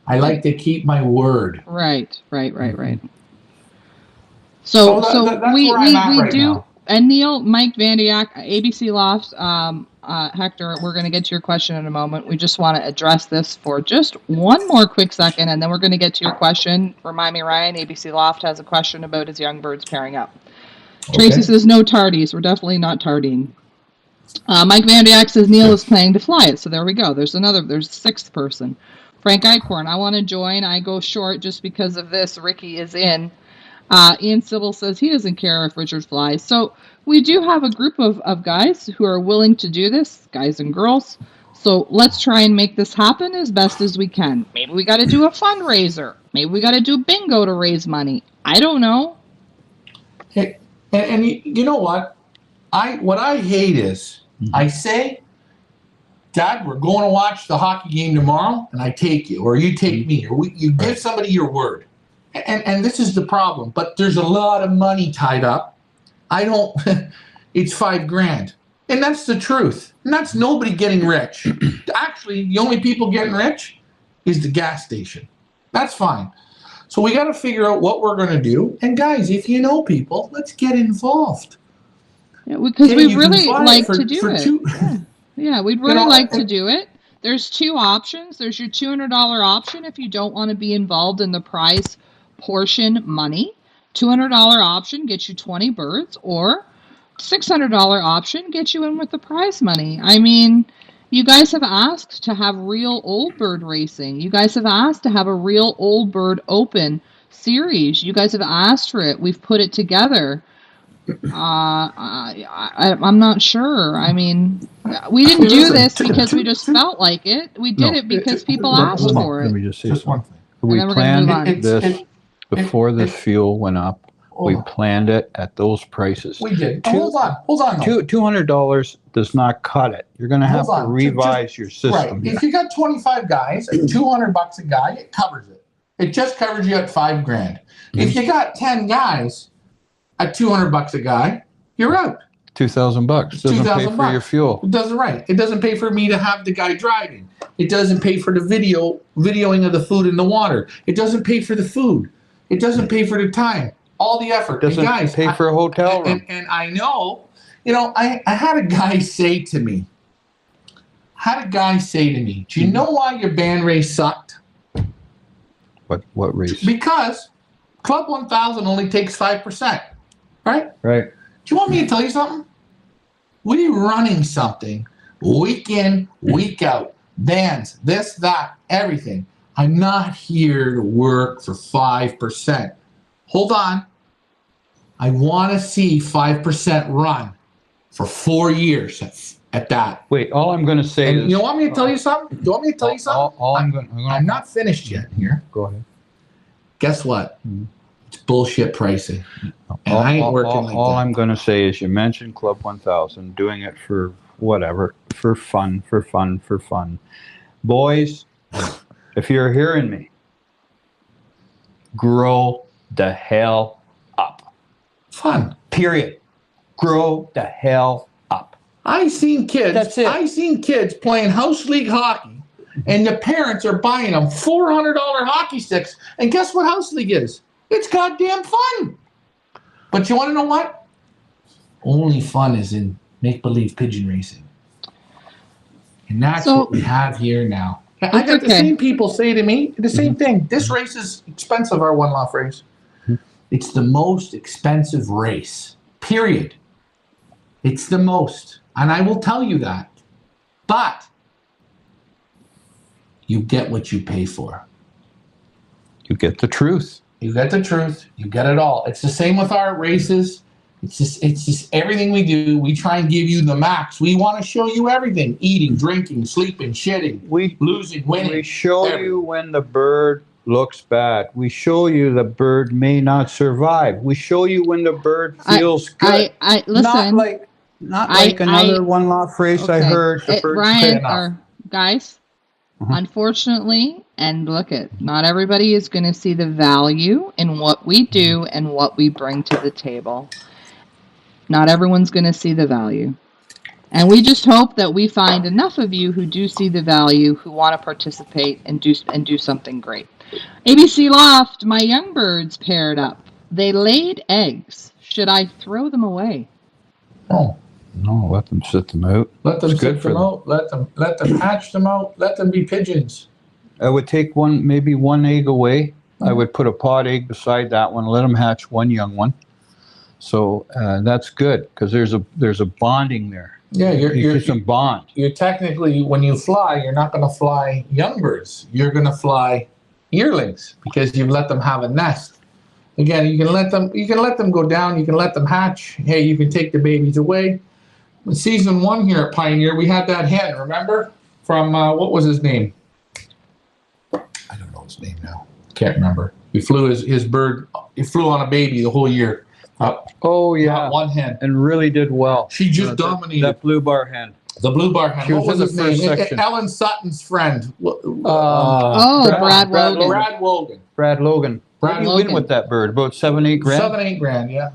S2: I like to keep my word.
S1: Right. So we do. Now. And Neil, Mike Vandiak, ABC Loft, Hector, we're going to get to your question in a moment. We just want to address this for just one more quick second, and then we're going to get to your question. Remind me, Ryan, ABC Loft has a question about his young birds pairing up. Okay. Tracy says, no tardies. We're definitely not tardying. Mike Vandiak says, Neil is planning to fly it. So there we go. There's a sixth person. Frank Eichhorn, I want to join. I go short just because of this. Ricky is in. Ian Sybil says he doesn't care if Richard flies. So we do have a group of guys who are willing to do this, guys and girls. So let's try and make this happen as best as we can. Maybe we got to do a fundraiser. Maybe we got to do bingo to raise money. I don't know.
S2: Hey, and you know what? What I hate is I say, Dad, we're going to watch the hockey game tomorrow, and I take you, or you take me, or you give somebody your word. And this is the problem, but there's a lot of money tied up. It's $5,000. And that's the truth. And that's nobody getting rich. Actually, the only people getting rich is the gas station. That's fine. So we got to figure out what we're going to do. And guys, if you know people, let's get involved.
S1: Yeah, because we'd really like to do it. Yeah, we'd really like to do it. There's two options. There's your $200 option if you don't want to be involved in the prize portion money. $200 option gets you 20 birds, or $600 option gets you in with the prize money. I mean, you guys have asked to have real old bird racing. You guys have asked to have a real old bird open series. You guys have asked for it. We've put it together. I'm not sure. I mean, we didn't do this because we just felt like it. We did it because people asked for it.
S3: Let me just say something. We planned this before the fuel went up. We planned it at those prices.
S2: We did. Hold on.
S3: $200 does not cut it. You're going to have to revise your system.
S2: Right. If you got 25 guys at $200 a guy, it covers it. It just covers you at $5,000. If you got 10 guys at $200 a guy, you're out.
S3: $2,000 doesn't pay for your fuel.
S2: It doesn't, right? It doesn't pay for me to have the guy driving. It doesn't pay for the videoing of the food and the water. It doesn't pay for the food. It doesn't pay for the time. All the effort.
S3: It doesn't pay for a hotel room.
S2: And I know, I had a guy say to me, do you know why your band race sucked?
S3: What race?
S2: Because Club 1000 only takes 5%. Right?
S3: Right.
S2: Do you want me to tell you something? We're running something week in, week out. Bands, this, that, everything. I'm not here to work for 5%. Hold on. I want to see 5% run for 4 years at that.
S3: Wait, all I'm going to say is...
S2: You want me to tell you something? Do you want me to tell you something? I'm not finished yet here.
S3: Go ahead.
S2: Guess what? It's bullshit pricing. And I ain't working like that.
S3: All I'm going to say is you mentioned Club 1000, doing it for whatever, for fun. Boys, if you're hearing me, grow the hell up.
S2: Fun.
S3: Period. Grow the hell up.
S2: I seen kids playing house league hockey, and the parents are buying them $400 hockey sticks. And guess what house league is? It's goddamn fun. But you want to know what? Only fun is in make-believe pigeon racing. And that's what we have here now. I got the same people say to me the same thing. This race is expensive, our one Loft race. It's the most expensive race, period. It's the most. And I will tell you that. But you get what you pay for.
S3: You get the truth.
S2: You get the truth. You get it all. It's the same with our races. It's just everything we do. We try and give you the max. We want to show you everything: eating, drinking, sleeping, shitting, losing, winning.
S3: We show you when the bird looks bad. We show you the bird may not survive. We show you when the bird feels good.
S1: I
S3: Not
S1: listen.
S3: like another one loft race I
S1: Okay,
S3: heard the bird.
S2: Okay,
S1: Ryan
S2: enough.
S1: or guys.
S3: Uh-huh.
S1: Unfortunately, and look it, not everybody is going to see the value in what we do and what we bring to the table. Not everyone's going to see the value. And we just hope that we find enough of you who do see the value, who want to participate and do something great. ABC Loft, my young birds paired up. They laid eggs. Should I throw them away?
S2: Oh,
S3: No, let them sit them out.
S2: let them
S3: It's good
S2: sit
S3: for
S2: them
S3: them.
S2: out. Let them hatch them out. Let them be pigeons.
S3: I would take maybe one egg away. I would put a pod egg beside that one. Let them hatch one young one. So that's good because there's a bonding there.
S2: Yeah,
S3: You get some bond.
S2: you're technically, when you fly, you're not going to fly young birds. You're going to fly yearlings because you've let them have a nest. Again, you can let them go down. You can let them hatch. Hey, you can take the babies away. In season 1 here at Pioneer, we had that hen. Remember from what was his name? I don't know his name now. Can't remember. We flew his bird. He flew on a baby the whole year.
S3: Oh yeah,
S2: Not one hen.
S3: and really did well.
S2: She just dominated.
S3: That blue bar hen.
S2: The blue bar hen.
S3: She
S2: What
S3: was
S2: was
S3: in
S2: his
S3: the first
S2: name?
S3: section.
S2: Ellen Sutton's friend.
S1: Brad Logan.
S2: Brad Logan.
S3: Brad Logan. What did you win with that bird? About 7-8 grand.
S2: 7-8 grand. Yeah.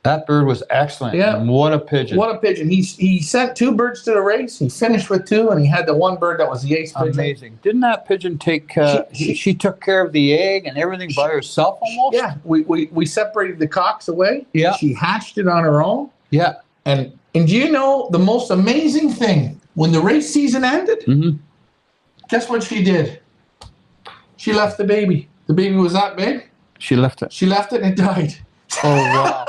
S3: That bird was excellent.
S2: Yeah.
S3: And what a pigeon.
S2: What a pigeon. He sent 2 birds to the race. He finished with 2, and he had the one bird that was the ace pigeon.
S3: Amazing. Didn't that pigeon take? She took care of the egg and everything by herself almost.
S2: Yeah. We separated the cocks away.
S3: Yeah.
S2: She hatched it on her own.
S3: Yeah.
S2: And do you know the most amazing thing? When the race season ended, guess what she did? She left the baby. The baby was that big.
S3: She left it.
S2: She left it and it died.
S3: Oh wow.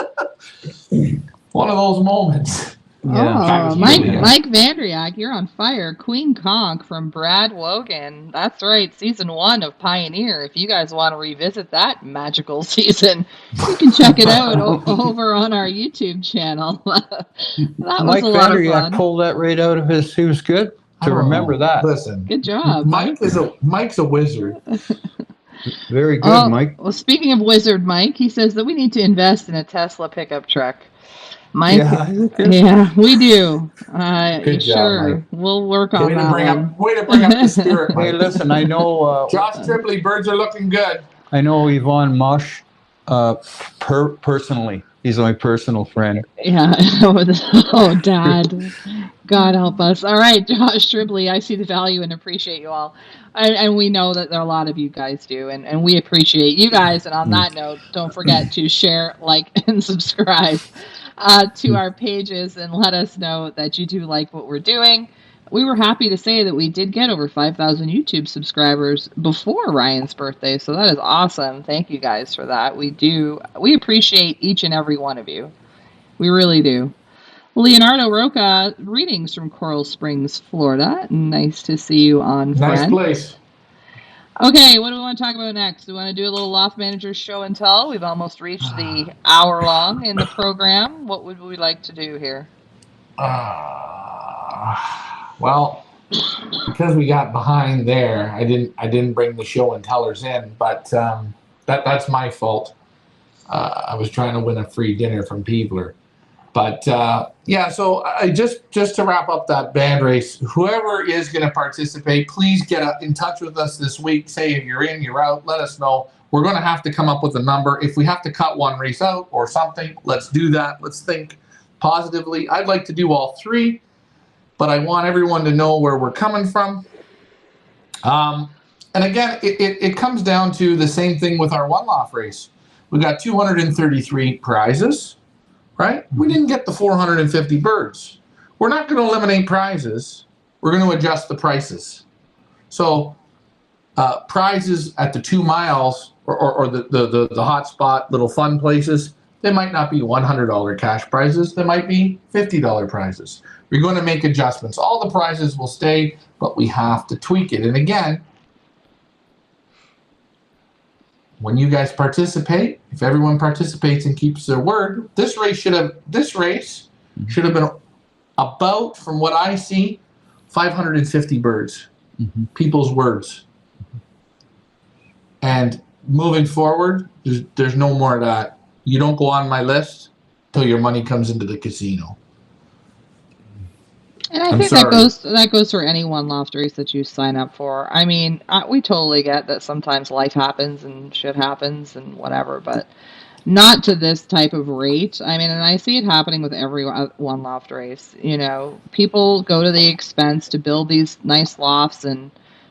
S2: One of those moments.
S1: Yeah. Oh, Mike Vandriak, you're on fire. Queen Conch from Brad Wogan. That's right, season 1 of Pioneer. If you guys want to revisit that magical season, you can check it out over on our YouTube channel. That was
S3: Mike
S1: a lot of fun.
S3: Vandriak pulled that right out of his. He was good to remember that.
S2: Listen,
S1: good job.
S2: Mike's a wizard.
S3: Very good, Mike.
S1: Well, speaking of wizard Mike, he says that we need to invest in a Tesla pickup truck. Mike, yeah, we do.
S2: Good job,
S1: sure,
S2: Mike.
S1: we'll work on that one.
S2: Way to bring up the spirit, Mike.
S3: Hey, listen, I know.
S2: Josh Tripley, birds are looking good.
S3: I know Yvonne Mush personally. He's my personal friend.
S1: Yeah. Oh, Dad. God help us. All right, Josh Tripley, I see the value and appreciate you all. And we know that there are a lot of you guys do, and we appreciate you guys. And on that note, don't forget to share, like, and subscribe to our pages and let us know that you do like what we're doing. We were happy to say that we did get over 5,000 YouTube subscribers before Ryan's birthday, so that is awesome. Thank you guys for that. We appreciate each and every one of you. We really do. Leonardo Roca, greetings from Coral Springs, Florida. Nice to see you on, friend.
S2: Nice place.
S1: Okay, what do we want to talk about next? Do we want to do a little Loft Manager show and tell? We've almost reached the hour long in the program. What would we like to do here?
S2: Well, because we got behind there, I didn't bring the show and tellers in, but that's my fault. I was trying to win a free dinner from Peebler. But yeah, so I just to wrap up that band race, whoever is going to participate, please get in touch with us this week. Say if you're in, you're out. Let us know. We're going to have to come up with a number. If we have to cut one race out or something, let's do that. Let's think positively. I'd like to do all 3, but I want everyone to know where we're coming from. And again, it comes down to the same thing with our one loft race. We got 233 prizes. Right? We didn't get the 450 birds. We're not going to eliminate prizes. We're going to adjust the prices. So prizes at the 2 miles or the hot spot, little fun places, they might not be $100 cash prizes. They might be $50 prizes. We're going to make adjustments. All the prizes will stay, but we have to tweak it. And again, when you guys participate, if everyone participates and keeps their word, this race should have been about, from what I see, 550 birds. People's words. And moving forward, there's no more of that. You don't go on my list till your money comes into the casino.
S1: And I
S2: I'm
S1: think
S2: sorry.
S1: that goes for any one loft race that you sign up for. I mean, we totally get that sometimes life happens and shit happens and whatever, but not to this type of rate. I mean, and I see it happening with every one loft race. You know, people go to the expense to build these nice lofts and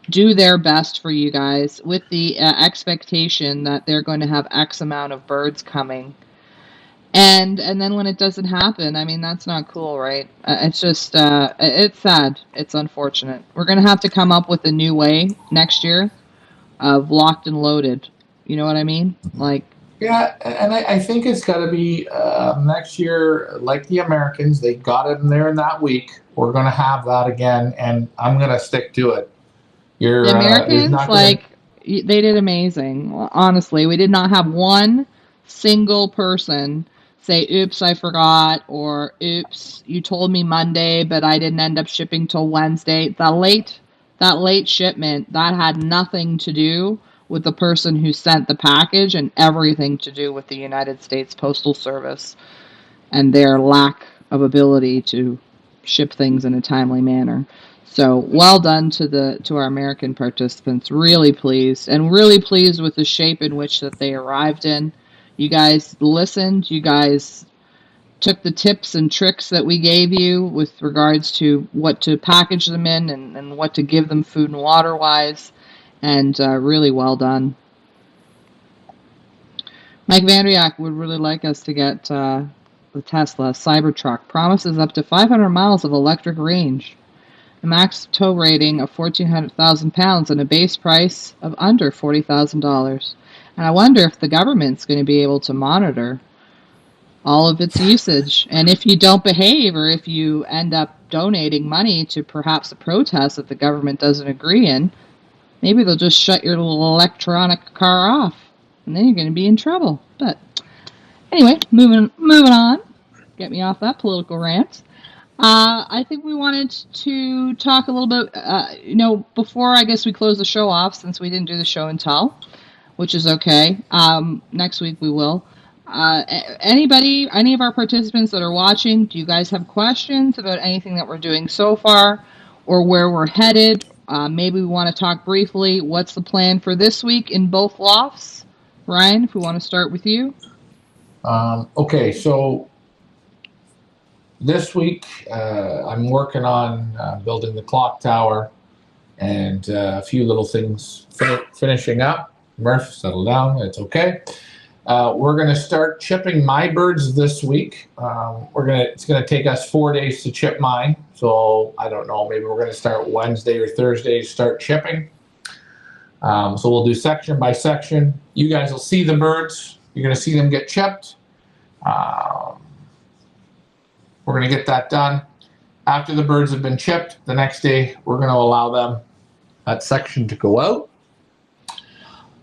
S1: do their best for you guys with the expectation that they're going to have X amount of birds coming. And then when it doesn't happen, I mean, that's not cool, right? It's just it's sad. It's unfortunate. We're gonna have to come up with a new way next year of locked and loaded. You know what I mean? Like,
S2: Yeah, and I think it's got to be next year, like the Americans, they got it in there in that week. We're going to have that again, and I'm going to stick to it.
S1: the
S2: There's
S1: Americans,
S2: not going to.
S1: like, they did amazing. Honestly, we did not have one single person say, "Oops, I forgot," or "Oops, you told me Monday, but I didn't end up shipping till Wednesday." That late shipment, that had nothing to do with the person who sent the package and everything to do with the United States Postal Service and their lack of ability to ship things in a timely manner. So well done to our American participants. Really pleased, and really pleased with the shape in which that they arrived in. You guys listened. You guys took the tips and tricks that we gave you with regards to what to package them in and what to give them food and water wise, and really well done. Mike Vandriak would really like us to get the Tesla Cybertruck. Promises up to 500 miles of electric range, a max tow rating of 1,400,000 pounds, and a base price of under $40,000. And I wonder if the government's going to be able to monitor all of its usage. And if you don't behave, or if you end up donating money to perhaps a protest that the government doesn't agree in, maybe they'll just shut your little electronic car off, and then you're going to be in trouble. But anyway, moving on. Get me off that political rant. I think we wanted to talk a little bit, before I guess we close the show off, since we didn't do the show and tell, which is okay. Next week we will. Any of our participants that are watching, do you guys have questions about anything that we're doing so far or where we're headed? Maybe we want to talk briefly. What's the plan for this week in both lofts? Ryan, if we want to start with you.
S2: Okay, so this week I'm working on building the clock tower and a few little things finishing up. Murph, settle down. It's okay. We're going to start chipping my birds this week. It's going to take us 4 days to chip mine. So I don't know, maybe we're going to start Wednesday or Thursday to start chipping. So we'll do section by section. You guys will see the birds. You're going to see them get chipped. We're going to get that done. After the birds have been chipped, the next day we're going to allow them that section to go out.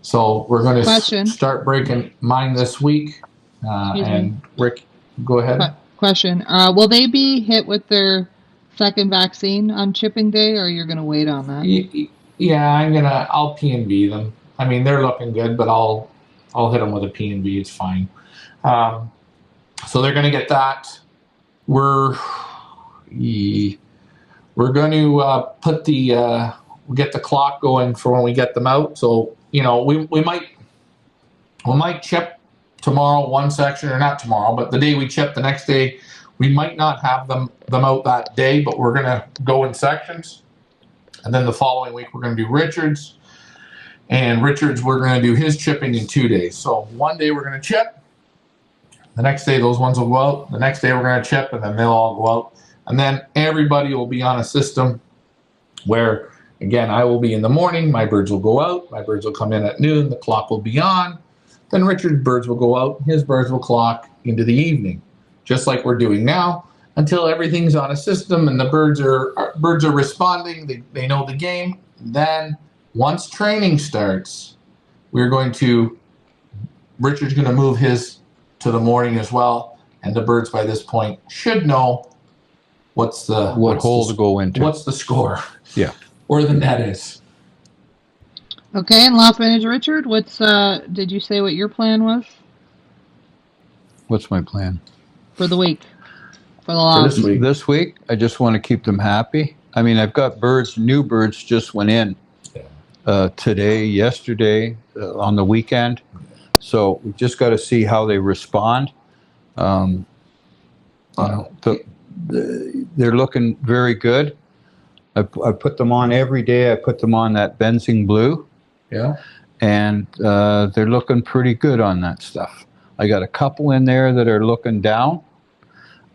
S2: So we're going to start breaking mine this week. And Rick, go ahead.
S1: Question. Will they be hit with their second vaccine on chipping day, or you're going to wait on that?
S2: Yeah, I'll P&B them. I mean, they're looking good, but I'll hit them with a P&B. It's fine. So they're going to get that. We're going to put get the clock going for when we get them out. So, we might chip tomorrow one section, or not tomorrow, but the day we chip, the next day we might not have them out that day, but we're going to go in sections. And then the following week we're going to do Richard's, and Richard's we're going to do his chipping in 2 days. So one day we're going to chip, the next day those ones will go out, the next day we're going to chip, and then they'll all go out. And then everybody will be on a system where, again, I will be in the morning, my birds will go out, my birds will come in at noon, the clock will be on, then Richard's birds will go out, his birds will clock into the evening, just like we're doing now, until everything's on a system and the birds are responding, they know the game. Then once training starts, Richard's going to move his to the morning as well, and the birds by this point should know what hole
S3: to go into.
S2: What's the score?
S3: Yeah.
S2: Or the net is.
S1: Okay, and Loft Manager Richard, what's did you say what your plan was
S3: What's my plan?
S1: for the week? For the
S2: For
S1: loft?
S2: this week.
S3: This week, I just want to keep them happy. I mean, I've got birds, new birds just went in today, yesterday, on the weekend. So we just got to see how they respond. You know, they're looking very good. I put them on every day. I put them on that benzene blue.
S2: Yeah.
S3: And they're looking pretty good on that stuff. I got a couple in there that are looking down.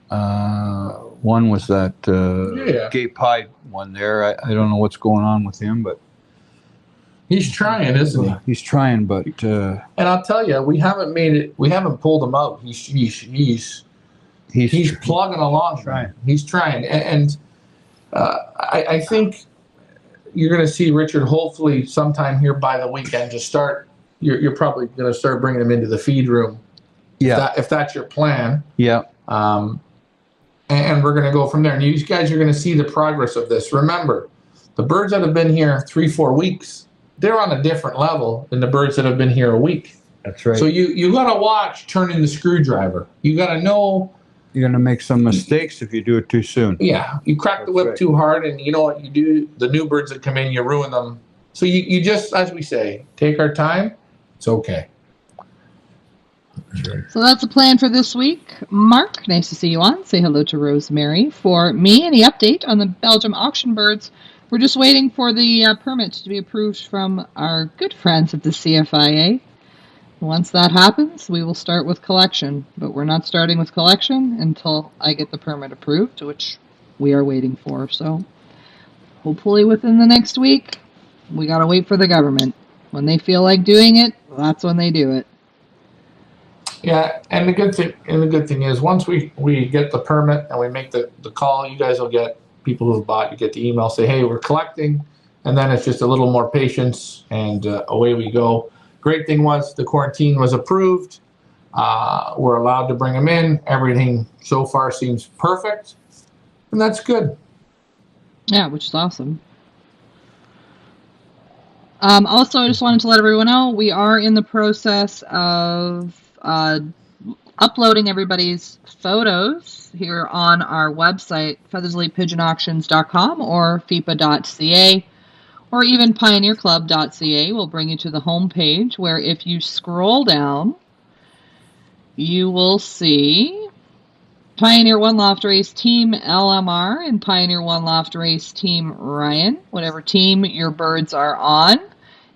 S3: One was that gay pied one there. I don't know what's going on with him, but
S2: he's trying, isn't he?
S3: He's trying, but
S2: and I'll tell you, we haven't made it. We haven't pulled him out. He's plugging along.
S3: Trying.
S2: He's trying, and I think you're going to see Richard hopefully sometime here by the weekend. Just start. You're probably going to start bringing him into the feed room.
S3: Yeah,
S2: if that's your plan.
S3: Yeah.
S2: And we're going to go from there. And you guys are going to see the progress of this. Remember, the birds that have been here 3-4 weeks, they're on a different level than the birds that have been here a week.
S3: That's right.
S2: So you got to watch turning the screwdriver. You got to know.
S3: You're going to make some mistakes if you do it too soon.
S2: Yeah, you crack the whip too hard, and you know what you do? The new birds that come in, you ruin them. So you just, as we say, take our time. It's okay.
S1: So that's the plan for this week. Mark, nice to see you on. Say hello to Rosemary. For me, any update on the Belgium auction birds? We're just waiting for the permit to be approved from our good friends at the CFIA. Once that happens, we will start with collection. But we're not starting with collection until I get the permit approved, which we are waiting for. So hopefully within the next week, we got to wait for the government. When they feel like doing it, that's when they do it.
S2: Yeah, and the good thing is once we get the permit and we make the call, you guys will get people who have bought. You get the email say, hey, we're collecting, and then it's just a little more patience, and away we go. Great thing was the quarantine was approved. We're allowed to bring them in. Everything so far seems perfect, and that's good.
S1: Yeah, which is awesome. Also, I just wanted to let everyone know we are in the process of uploading everybody's photos here on our website, feathersleypigeonauctions.com or fipa.ca, or even pioneerclub.ca will bring you to the home page where if you scroll down, you will see Pioneer 1 Loft Race Team LMR and Pioneer 1 Loft Race Team Ryan, whatever team your birds are on.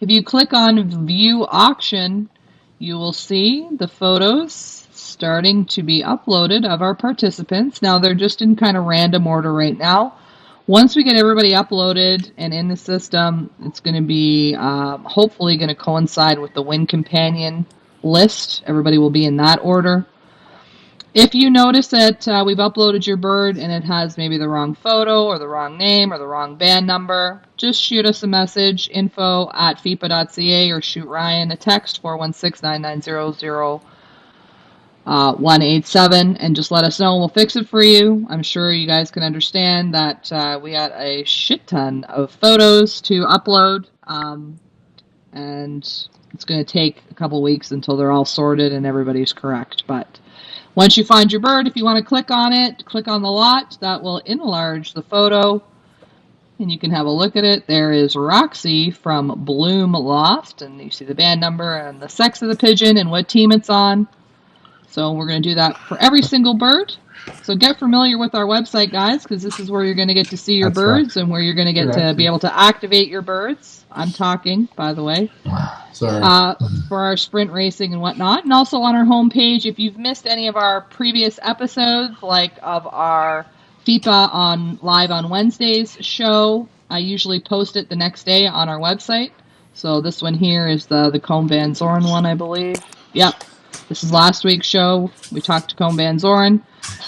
S1: If you click on View Auction, you will see the photos starting to be uploaded of our participants. Now, they're just in kind of random order right now. Once we get everybody uploaded and in the system, it's going to be hopefully going to coincide with the Win Companion list. Everybody will be in that order. If you notice that we've uploaded your bird and it has maybe the wrong photo or the wrong name or the wrong band number, just shoot us a message, info@fipa.ca, or shoot Ryan a text, 416-990-0187, and just let us know. We'll fix it for you. I'm sure you guys can understand that we got a shit ton of photos to upload, and it's going to take a couple weeks until they're all sorted and everybody's correct, but once you find your bird, if you want to click on it, click on the lot. That will enlarge the photo, and you can have a look at it. There is Roxy from Bloom Loft, and you see the band number and the sex of the pigeon and what team it's on. So we're going to do that for every single bird. So get familiar with our website, guys, because this is where you're going to get to see your birds and where you're going to get to be able to activate your birds. I'm talking, by the way.
S2: Sorry.
S1: For our sprint racing and whatnot. And also on our homepage, if you've missed any of our previous episodes, like of our FIPA on Live on Wednesdays show, I usually post it the next day on our website. So this one here is the Combe Van Zoren one, I believe. Yep. This is last week's show. We talked to Combe Van Zoren.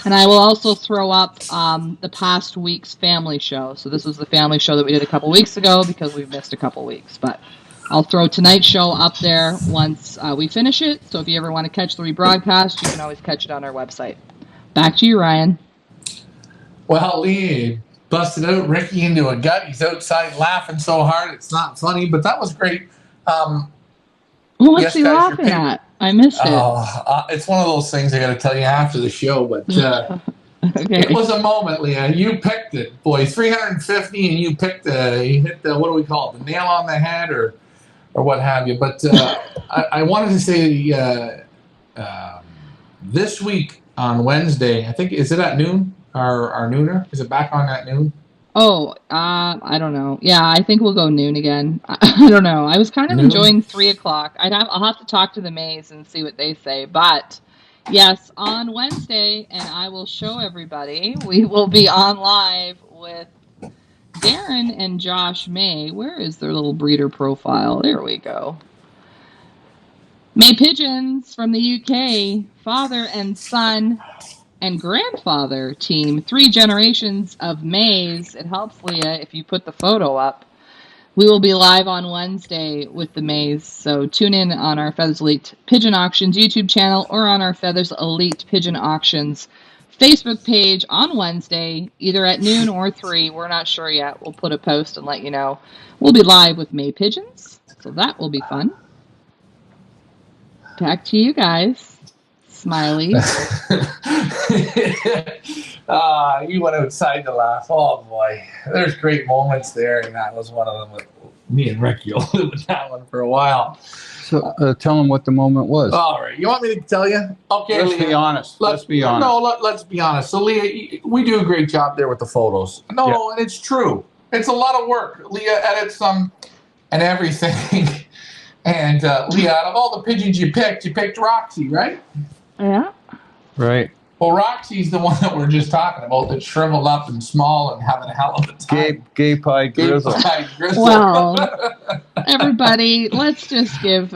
S1: And I will also throw up the past week's family show. So this was the family show that we did a couple weeks ago because we've missed a couple weeks. But I'll throw tonight's show up there once we finish it. So if you ever want to catch the rebroadcast, you can always catch it on our website. Back to you, Ryan.
S2: Well, Lee busted out Ricky into a gut. He's outside laughing so hard it's not funny, but that was great.
S1: What's
S2: Yes,
S1: he
S2: guys, you're
S1: laughing at? I missed it.
S2: it's one of those things I got to tell you after the show, but
S1: Okay.
S2: it was a moment, Leah. You picked it, boy. 350, and you picked you hit the, what do we call it, the nail on the head, or what have you. But I wanted to say this week on Wednesday, I think, is it at noon? Our nooner, is it back on at noon?
S1: Oh, I don't know. Yeah, I think we'll go noon again. I don't know. I was kind of
S2: Noon?
S1: enjoying 3 o'clock. I'll have to talk to the Mays and see what they say. But yes, on Wednesday, and I will show everybody, we will be on live with Darren and Josh May. Where is their little breeder profile? There we go. May Pigeons from the UK, father and son and grandfather team, 3 generations of Mays. It helps, Leah, if you put the photo up. We will be live on Wednesday with the Mays, so tune in on our Feathers Elite Pigeon Auctions YouTube channel or on our Feathers Elite Pigeon Auctions Facebook page on Wednesday, either at noon or 3. We're not sure yet. We'll put a post and let you know. We'll be live with May Pigeons, so that will be fun. Back to you guys. Smiley.
S2: You went outside to laugh. Oh boy, there's great moments there, and that was one of them. With me and Ricky will live with that one for a while.
S3: So tell them what the moment was.
S2: All right, you want me to tell you? Okay,
S3: Let's
S2: Leah.
S3: be honest. Let's be honest.
S2: No, let's be honest. So, Leah, we do a great job there with the photos. No, and it's true. It's a lot of work. Leah edits them and everything. And Leah, out of all the pigeons you picked Roxy, right?
S1: Yeah.
S3: Right.
S2: Well, Roxy's the one that we're just talking about, that's shriveled up and small and having a hell of a time.
S3: Gay pie grizzle.
S1: Well, everybody, let's give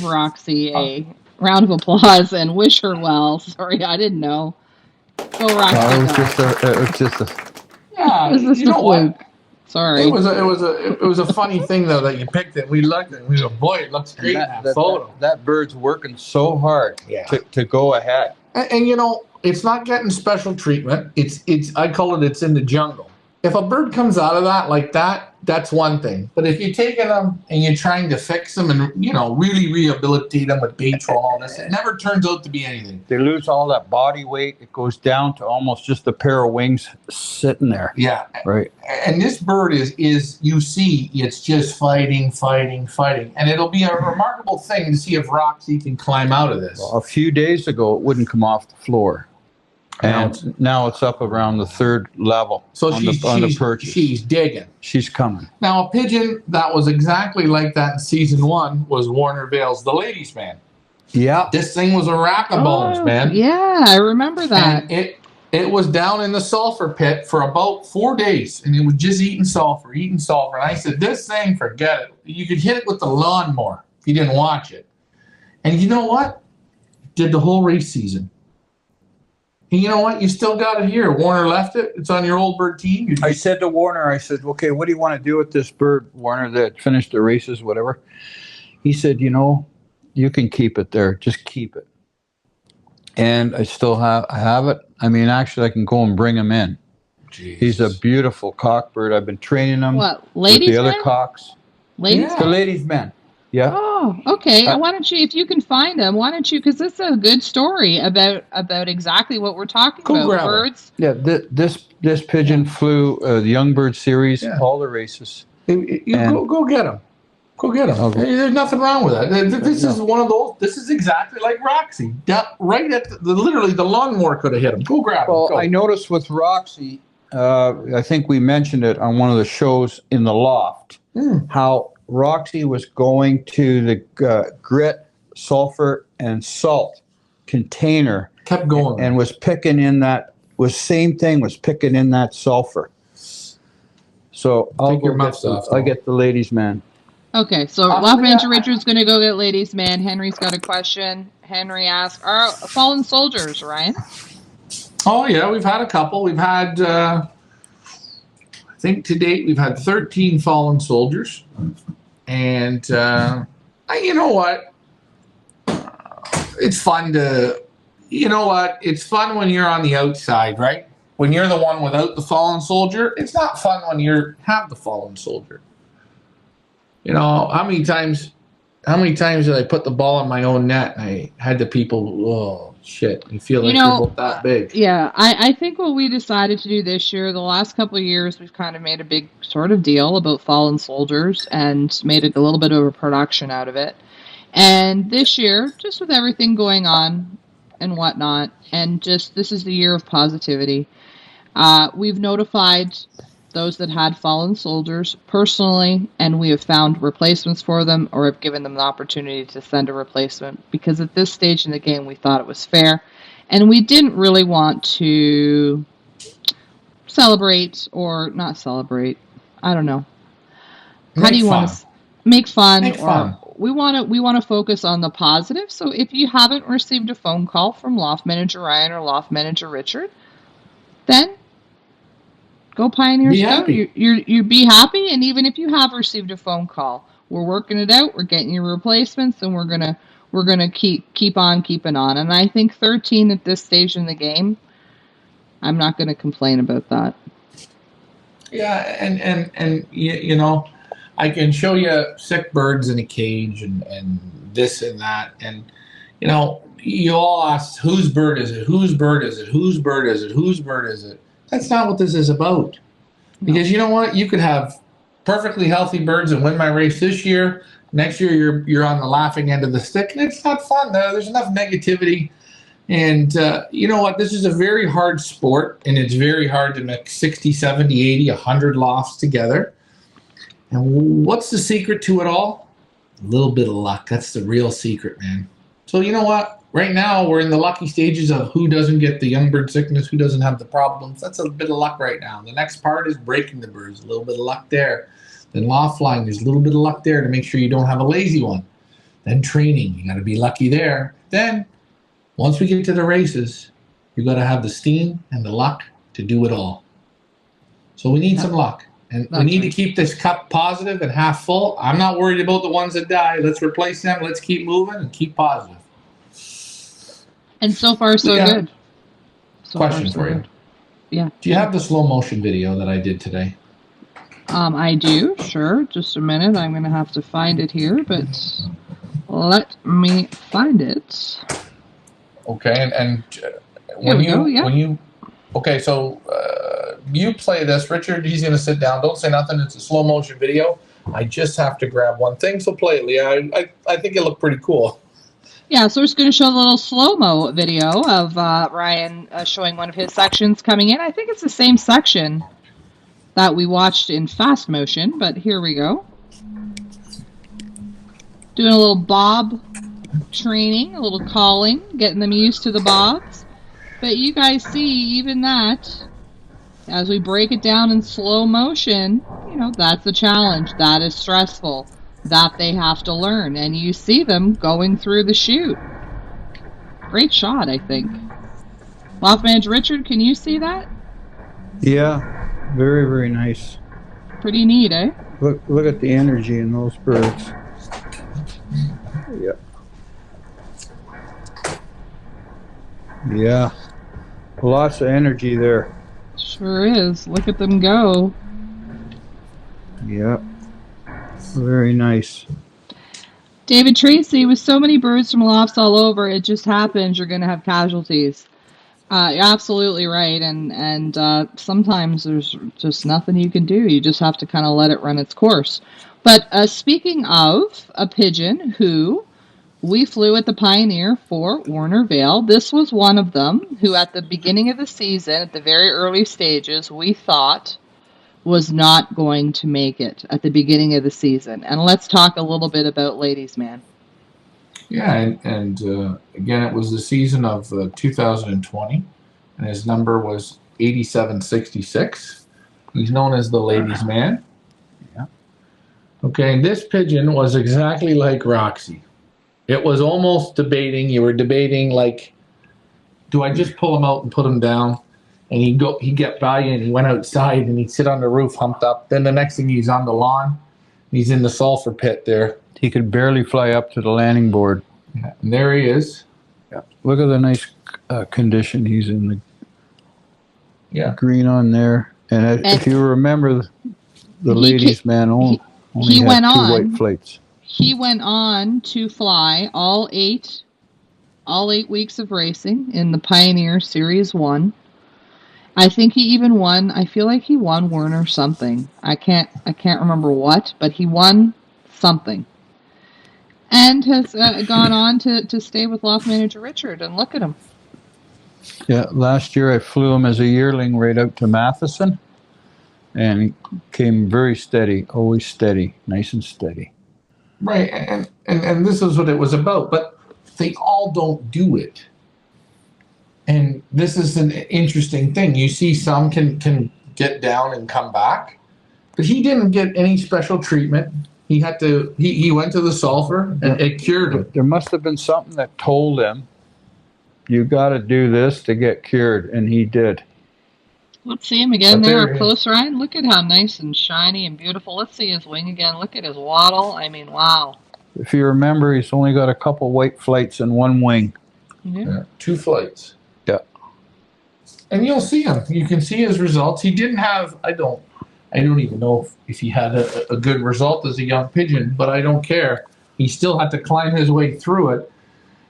S1: Roxy a round of applause and wish her well. Sorry, I didn't know. Go, Roxy.
S3: No, it was just a.
S2: Yeah,
S1: It was just a fluke. Sorry.
S2: It was a funny thing though that you picked it. We looked and we go, boy, it looks great in that photo.
S3: That bird's working so hard to go ahead.
S2: And you know, it's not getting special treatment. It's I call it's in the jungle. If a bird comes out of that like that, that's one thing. But if you're taking them and you're trying to fix them and, you know, really rehabilitate them with bait and all this, it never turns out to be anything.
S3: They lose all that body weight. It goes down to almost just a pair of wings sitting there.
S2: Yeah.
S3: Right.
S2: And this bird is you see, it's just fighting. And it'll be a remarkable thing to see if Roxy can climb out of this.
S3: Well, a few days ago, it wouldn't come off the floor. And now it's up around the 3rd level.
S2: So on the perch. She's digging.
S3: She's coming.
S2: Now, a pigeon that was exactly like that in season 1 was Warner Vale's The Ladies' Man.
S3: Yeah.
S2: This thing was a rack of bones, man.
S1: Yeah, I remember that.
S2: And it was down in the sulfur pit for about 4 days, and it was just eating sulfur. And I said, this thing, forget it. You could hit it with the lawnmower if you didn't watch it. And you know what? Did the whole race season. And you know what? You still got it here. Warner left it. It's on your old bird team.
S3: I said to Warner, okay, what do you want to do with this bird, Warner, that finished the races, whatever? He said, you know, you can keep it there. Just keep it. And I still have it. I mean, actually, I can go and bring him in.
S2: Jeez.
S3: He's a beautiful cock bird. I've been training him with
S1: ladies'
S3: the other
S1: men?
S3: cocks.
S1: Ladies'
S3: The ladies' men. Yeah.
S1: Oh, okay. Why don't you, if you can find them, because this is a good story about exactly what we're talking about. Birds.
S3: Yeah, this pigeon flew the Young Bird Series, all the races.
S2: Go get him. Go get him. Okay. There's nothing wrong with that. This is one of those. This is exactly like Roxy. Right at literally the lawnmower could have hit him. Go grab him.
S3: Well, I noticed with Roxy, I think we mentioned it on one of the shows in the loft, how Roxy was going to the grit, sulfur, and salt container.
S2: Kept going.
S3: And was picking in that, picking in that sulfur. So I'll get the ladies' man.
S1: Okay, so Loft Manager Richard's going to go get ladies' man. Henry's got a question. Henry asks, are fallen soldiers, Ryan?
S2: Oh, yeah, we've had a couple. We've had, I think to date, we've had 13 fallen soldiers. And you know what? It's fun it's fun when you're on the outside, right? When you're the one without the fallen soldier. It's not fun when you have the fallen soldier. You know, how many times did I put the ball in my own net and I had the people, oh, shit, you feel like you're about that big.
S1: Yeah, I think what we decided to do this year, the last couple of years, we've kind of made a big sort of deal about fallen soldiers and made it a little bit of a production out of it. And this year, just with everything going on and whatnot, and just this is the year of positivity, we've notified those that had fallen soldiers personally, and we have found replacements for them or have given them the opportunity to send a replacement because at this stage in the game we thought it was fair. And we didn't really want to celebrate or not celebrate. I don't know. How do you want to make fun?
S2: Make fun.
S1: We want to focus on the positive. So if you haven't received a phone call from Loft Manager Ryan or Loft Manager Richard, then go Pioneer Scout. You be happy, and even if you have received a phone call, we're working it out. We're getting you replacements, and we're gonna keep on keeping on. And I think 13 at this stage in the game, I'm not gonna complain about that.
S2: Yeah, and you know, I can show you sick birds in a cage and this and that, and you know, you all ask whose bird is it? Whose bird is it? Whose bird is it? Whose bird is it? That's not what this is about. Because you know what? You could have perfectly healthy birds and win my race this year. Next year, you're on the laughing end of the stick, and it's not fun. There's enough negativity. And you know what? This is a very hard sport, and it's very hard to make 60, 70, 80, 100 lofts together. And what's the secret to it all? A little bit of luck. That's the real secret, man. So you know what? Right now, we're in the lucky stages of who doesn't get the young bird sickness, who doesn't have the problems. That's a bit of luck right now. The next part is breaking the birds. A little bit of luck there. Then loft flying, there's a little bit of luck there to make sure you don't have a lazy one. Then training, you got to be lucky there. Then, once we get to the races, you got to have the steam and the luck to do it all. So we need some luck. And we need to keep this cup positive and half full. I'm not worried about the ones that die. Let's replace them. Let's keep moving and keep positive.
S1: And so far, so good.
S2: Question for you.
S1: Yeah.
S2: Do you have the slow motion video that I did today?
S1: I do, sure. Just a minute. I'm going to have to find it here, but let me find it.
S2: Okay, and when you okay, so you play this, Richard. He's going to sit down. Don't say nothing. It's a slow motion video. I just have to grab one thing. So play it, Leah. I think it looked pretty cool.
S1: Yeah, so we're just going to show a little slow-mo video of Ryan showing one of his sections coming in. I think it's the same section that we watched in fast motion, but here we go. Doing a little bob training, a little calling, getting them used to the bobs. But you guys see, even that, as we break it down in slow motion, you know, that's a challenge. That is stressful. That they have to learn, and you see them going through the chute. Great shot, I think. Loft Manager Richard, can you see that?
S3: Yeah, very, very nice.
S1: Pretty neat, eh?
S3: Look at the energy in those birds. Yeah. Yeah. Lots of energy there.
S1: Sure is. Look at them go.
S3: Yeah. Very nice.
S1: David Tracy, with so many birds from lofts all over, it just happens you're going to have casualties. You're absolutely right, and sometimes there's just nothing you can do. You just have to kind of let it run its course. But speaking of a pigeon who we flew at the Pioneer for Warner Vale, this was one of them who at the beginning of the season, at the very early stages, we thought was not going to make it at the beginning of the season. And let's talk a little bit about Ladies Man.
S2: Yeah, and again, it was the season of 2020, and his number was 8766. He's known as the Ladies Man.
S3: Yeah.
S2: Okay, and this pigeon was exactly like Roxy. It was almost debating. You were debating, like, do I just pull him out and put him down? And he'd get by you, and he went outside, and he'd sit on the roof humped up. Then the next thing, he's on the lawn. He's in the sulfur pit there.
S3: He could barely fly up to the landing board.
S2: Yeah, and there he is.
S3: Yeah. Look at the nice condition he's in. The green on there. And if you remember the Ladies Man only. Only
S1: He
S3: had
S1: went
S3: 2
S1: on.
S3: white flights.
S1: He went on to fly all eight weeks of racing in the Pioneer Series 1. I think he even won. I feel like he won Werner something. I can't remember what, but he won something, and has gone on to stay with Loft Manager Richard. And look at him.
S3: Yeah, last year I flew him as a yearling right out to Matheson, and he came very steady, always steady, nice and steady.
S2: Right, and this is what it was about, but they all don't do it. And this is an interesting thing. You see some can get down and come back, but he didn't get any special treatment. He had to, he went to the sulfur and it cured him.
S3: There must have been something that told him, you got to do this to get cured, and he did.
S1: Let's see him again
S2: But
S1: there
S2: there
S1: up close, Ryan. Look at how nice and shiny and beautiful. Let's see his wing again. Look at his waddle. I mean, wow.
S3: If you remember, he's only got a couple white flights and 1 wing.
S2: Yeah, 2 flights.
S3: Yeah.
S2: And you'll see him. You can see his results. He didn't have, I don't even know if he had a good result as a young pigeon, but I don't care. He still had to climb his way through it.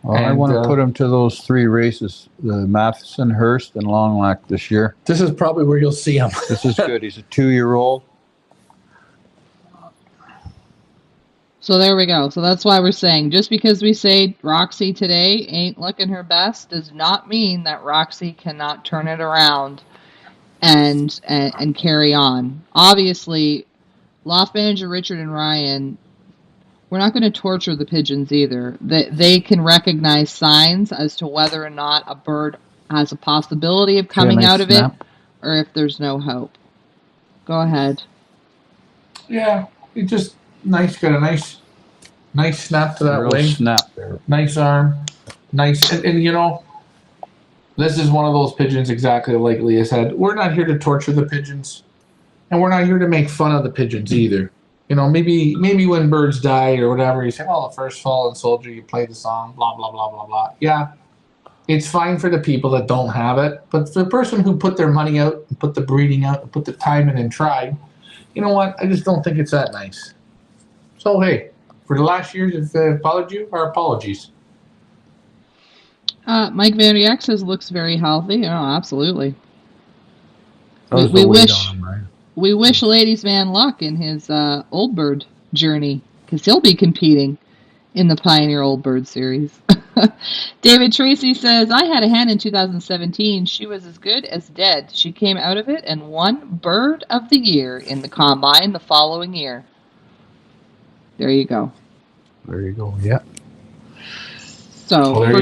S3: Well, I want to put him to those 3 races, the Matheson, Hurst, and Long Lac this year.
S2: This is probably where you'll see him.
S3: This is good. He's a 2-year-old.
S1: So there we go. So that's why we're saying, just because we say Roxy today ain't looking her best does not mean that Roxy cannot turn it around and carry on. Obviously, Loft Manager Richard and Ryan, we're not going to torture the pigeons either. They can recognize signs as to whether or not a bird has a possibility of coming out of it or if there's no hope. Go ahead.
S2: Yeah, it just got a nice snap to that
S3: Real
S2: wing.
S3: Snap there.
S2: Nice arm. Nice. And you know, this is one of those pigeons exactly like Leah said. We're not here to torture the pigeons. And we're not here to make fun of the pigeons either. You know, maybe when birds die or whatever, you say, well, the first fallen soldier, you play the song, blah, blah, blah, blah, blah. Yeah, it's fine for the people that don't have it. But for the person who put their money out, and put the breeding out, and put the time in and tried, you know what? I just don't think it's that nice. So, hey, for the last years, if I bothered you, our apologies.
S1: Mike Van Rieck says looks very healthy. Oh, absolutely.
S3: We wish on him, right?
S1: We wish Ladies Man luck in his Old Bird journey, because he'll be competing in the Pioneer Old Bird Series. David Tracy says, I had a hen in 2017. She was as good as dead. She came out of it and won Bird of the Year in the Combine the following year. There you go.
S3: There you go, yeah.
S1: So,
S2: Well,
S1: for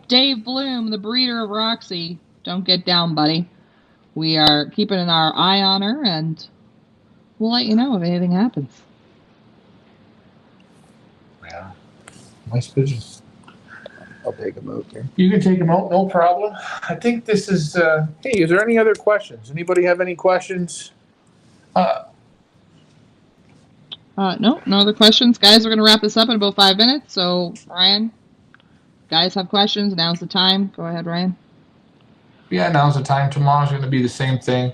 S1: Dave Bloom, the breeder of Roxy, don't get down, buddy. We are keeping our eye on her, and we'll let you know if anything happens.
S2: Yeah. Nice pigeons.
S3: I'll take him out there.
S2: You can take them out, no problem. I think this is, hey, is there any other questions? Anybody have any questions?
S1: No other questions. Guys, we're going to wrap this up in about 5 minutes. So, Ryan, guys have questions. Now's the time. Go ahead, Ryan.
S2: Yeah, now's the time. Tomorrow's going to be the same thing.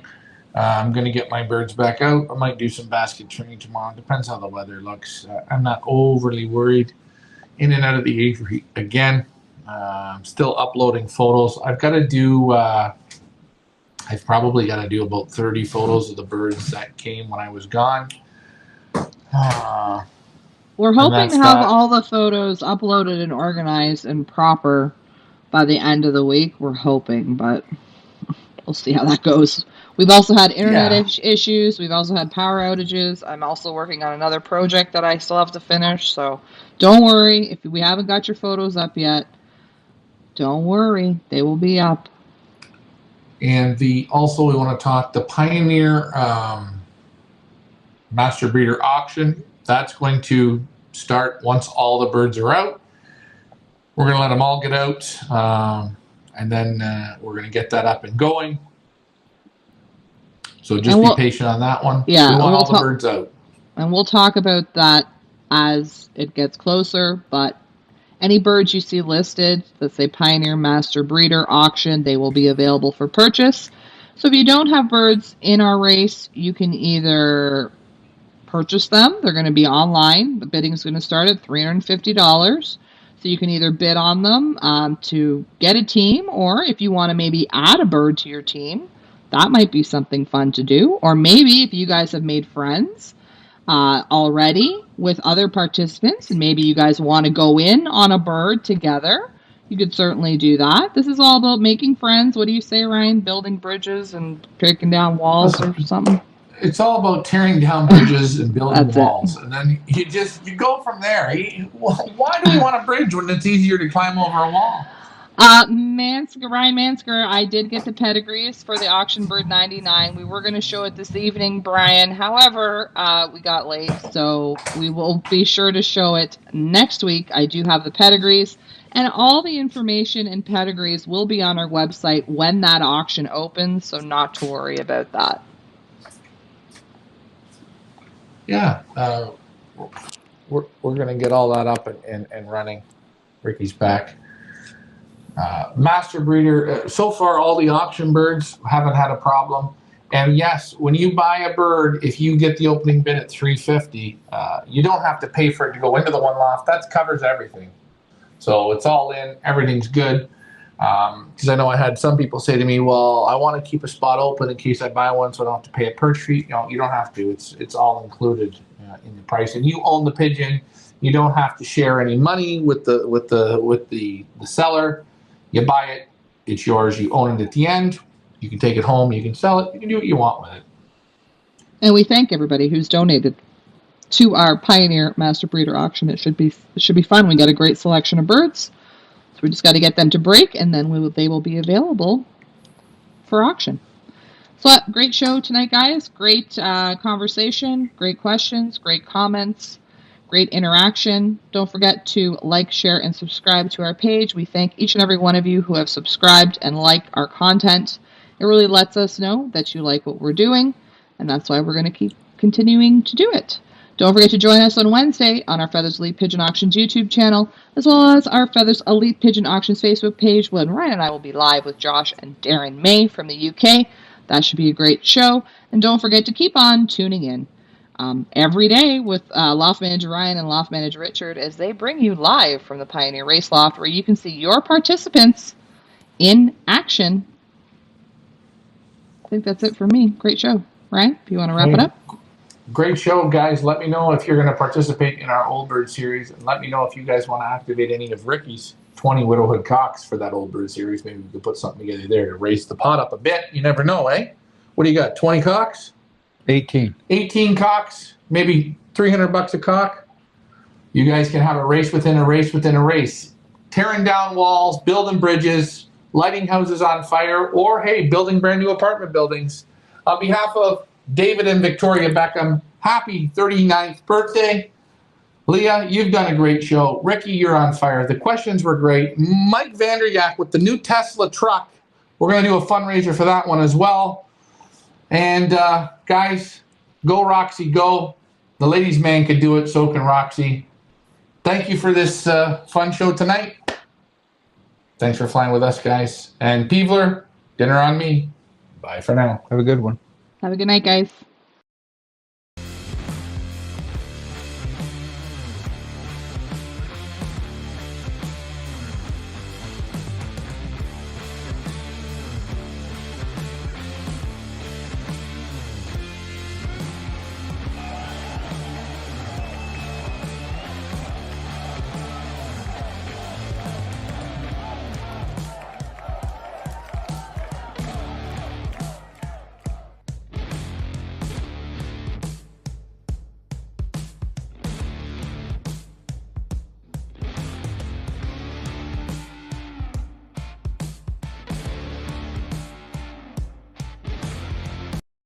S2: I'm going to get my birds back out. I might do some basket trimming tomorrow. Depends how the weather looks. I'm not overly worried. In and out of the aviary again. I'm still uploading photos. I've got to do, I've probably got to do about 30 photos of the birds that came when I was gone.
S1: We're hoping to have all the photos uploaded and organized and proper by the end of the week. We're hoping, but we'll see how that goes. We've also had internet issues. We've also had power outages. I'm also working on another project that I still have to finish. So don't worry. If we haven't got your photos up yet, don't worry. They will be up.
S2: And also we want to talk the Pioneer Master Breeder auction. That's going to start once all the birds are out. We're going to let them all get out. And then we're going to get that up and going. So just be patient on that one.
S1: Yeah,
S2: we want all the birds out.
S1: And we'll talk about that as it gets closer. But any birds you see listed that say Pioneer Master Breeder Auction, they will be available for purchase. So if you don't have birds in our race, you can either purchase them. They're going to be online. The bidding is going to start at $350. So you can either bid on them to get a team, or if you want to maybe add a bird to your team, that might be something fun to do. Or maybe if you guys have made friends already with other participants, and maybe you guys want to go in on a bird together, you could certainly do that. This is all about making friends. What do you say, Ryan? Building bridges and breaking down walls or something?
S2: It's all about tearing down bridges and building
S1: That's
S2: walls, and then you go from there. Why do we want a bridge when it's easier to climb over a wall?
S1: Ryan Mansker, I did get the pedigrees for the Auction Bird 99. We were going to show it this evening, Brian. However, we got late, so we will be sure to show it next week. I do have the pedigrees, and all the information and pedigrees will be on our website when that auction opens, so not to worry about that.
S2: Yeah, we're going to get all that up and running. Ricky's back. Master breeder, so far all the auction birds haven't had a problem. And yes, when you buy a bird, if you get the opening bid at $350, you don't have to pay for it to go into the one loft. That covers everything. So it's all in, everything's good. Because I know I had some people say to me, well, I want to keep a spot open in case I buy one so I don't have to pay a perch fee. You know, you don't have to. It's all included in the price. And you own the pigeon. You don't have to share any money with the seller. You buy it, it's yours. You own it at the end. You can take it home. You can sell it. You can do what you want with it.
S1: And we thank everybody who's donated to our Pioneer Master Breeder auction. It should be fun. We got a great selection of birds. So we just got to get them to break, and then they will be available for auction. So great show tonight, guys. Great conversation, great questions, great comments, great interaction. Don't forget to like, share, and subscribe to our page. We thank each and every one of you who have subscribed and liked our content. It really lets us know that you like what we're doing, and that's why we're going to keep continuing to do it. Don't forget to join us on Wednesday on our Feathers Elite Pigeon Auctions YouTube channel, as well as our Feathers Elite Pigeon Auctions Facebook page, when Ryan and I will be live with Josh and Darren May from the UK. That should be a great show. And don't forget to keep on tuning in every day with Loft Manager Ryan and Loft Manager Richard as they bring you live from the Pioneer Race Loft, where you can see your participants in action. I think that's it for me. Great show. Ryan, if you want to wrap it up.
S2: Great show, guys. Let me know if you're going to participate in our Old Bird series. And let me know if you guys want to activate any of Ricky's 20 Widowhood cocks for that Old Bird series. Maybe we could put something together there to raise the pot up a bit. You never know, eh? What do you got, 20 cocks?
S3: 18.
S2: 18 cocks, maybe $300 a cock. You guys can have a race within a race within a race. Tearing down walls, building bridges, lighting houses on fire, or, hey, building brand new apartment buildings. On behalf of David and Victoria Beckham, happy 39th birthday. Leah, you've done a great show. Ricky, you're on fire. The questions were great. Mike Vanderyak with the new Tesla truck. We're going to do a fundraiser for that one as well. And guys, go Roxy, go. The ladies' man could do it, so can Roxy. Thank you for this fun show tonight. Thanks for flying with us, guys. And Peevler, dinner on me. Bye for now.
S3: Have a good one.
S1: Have a good night, guys.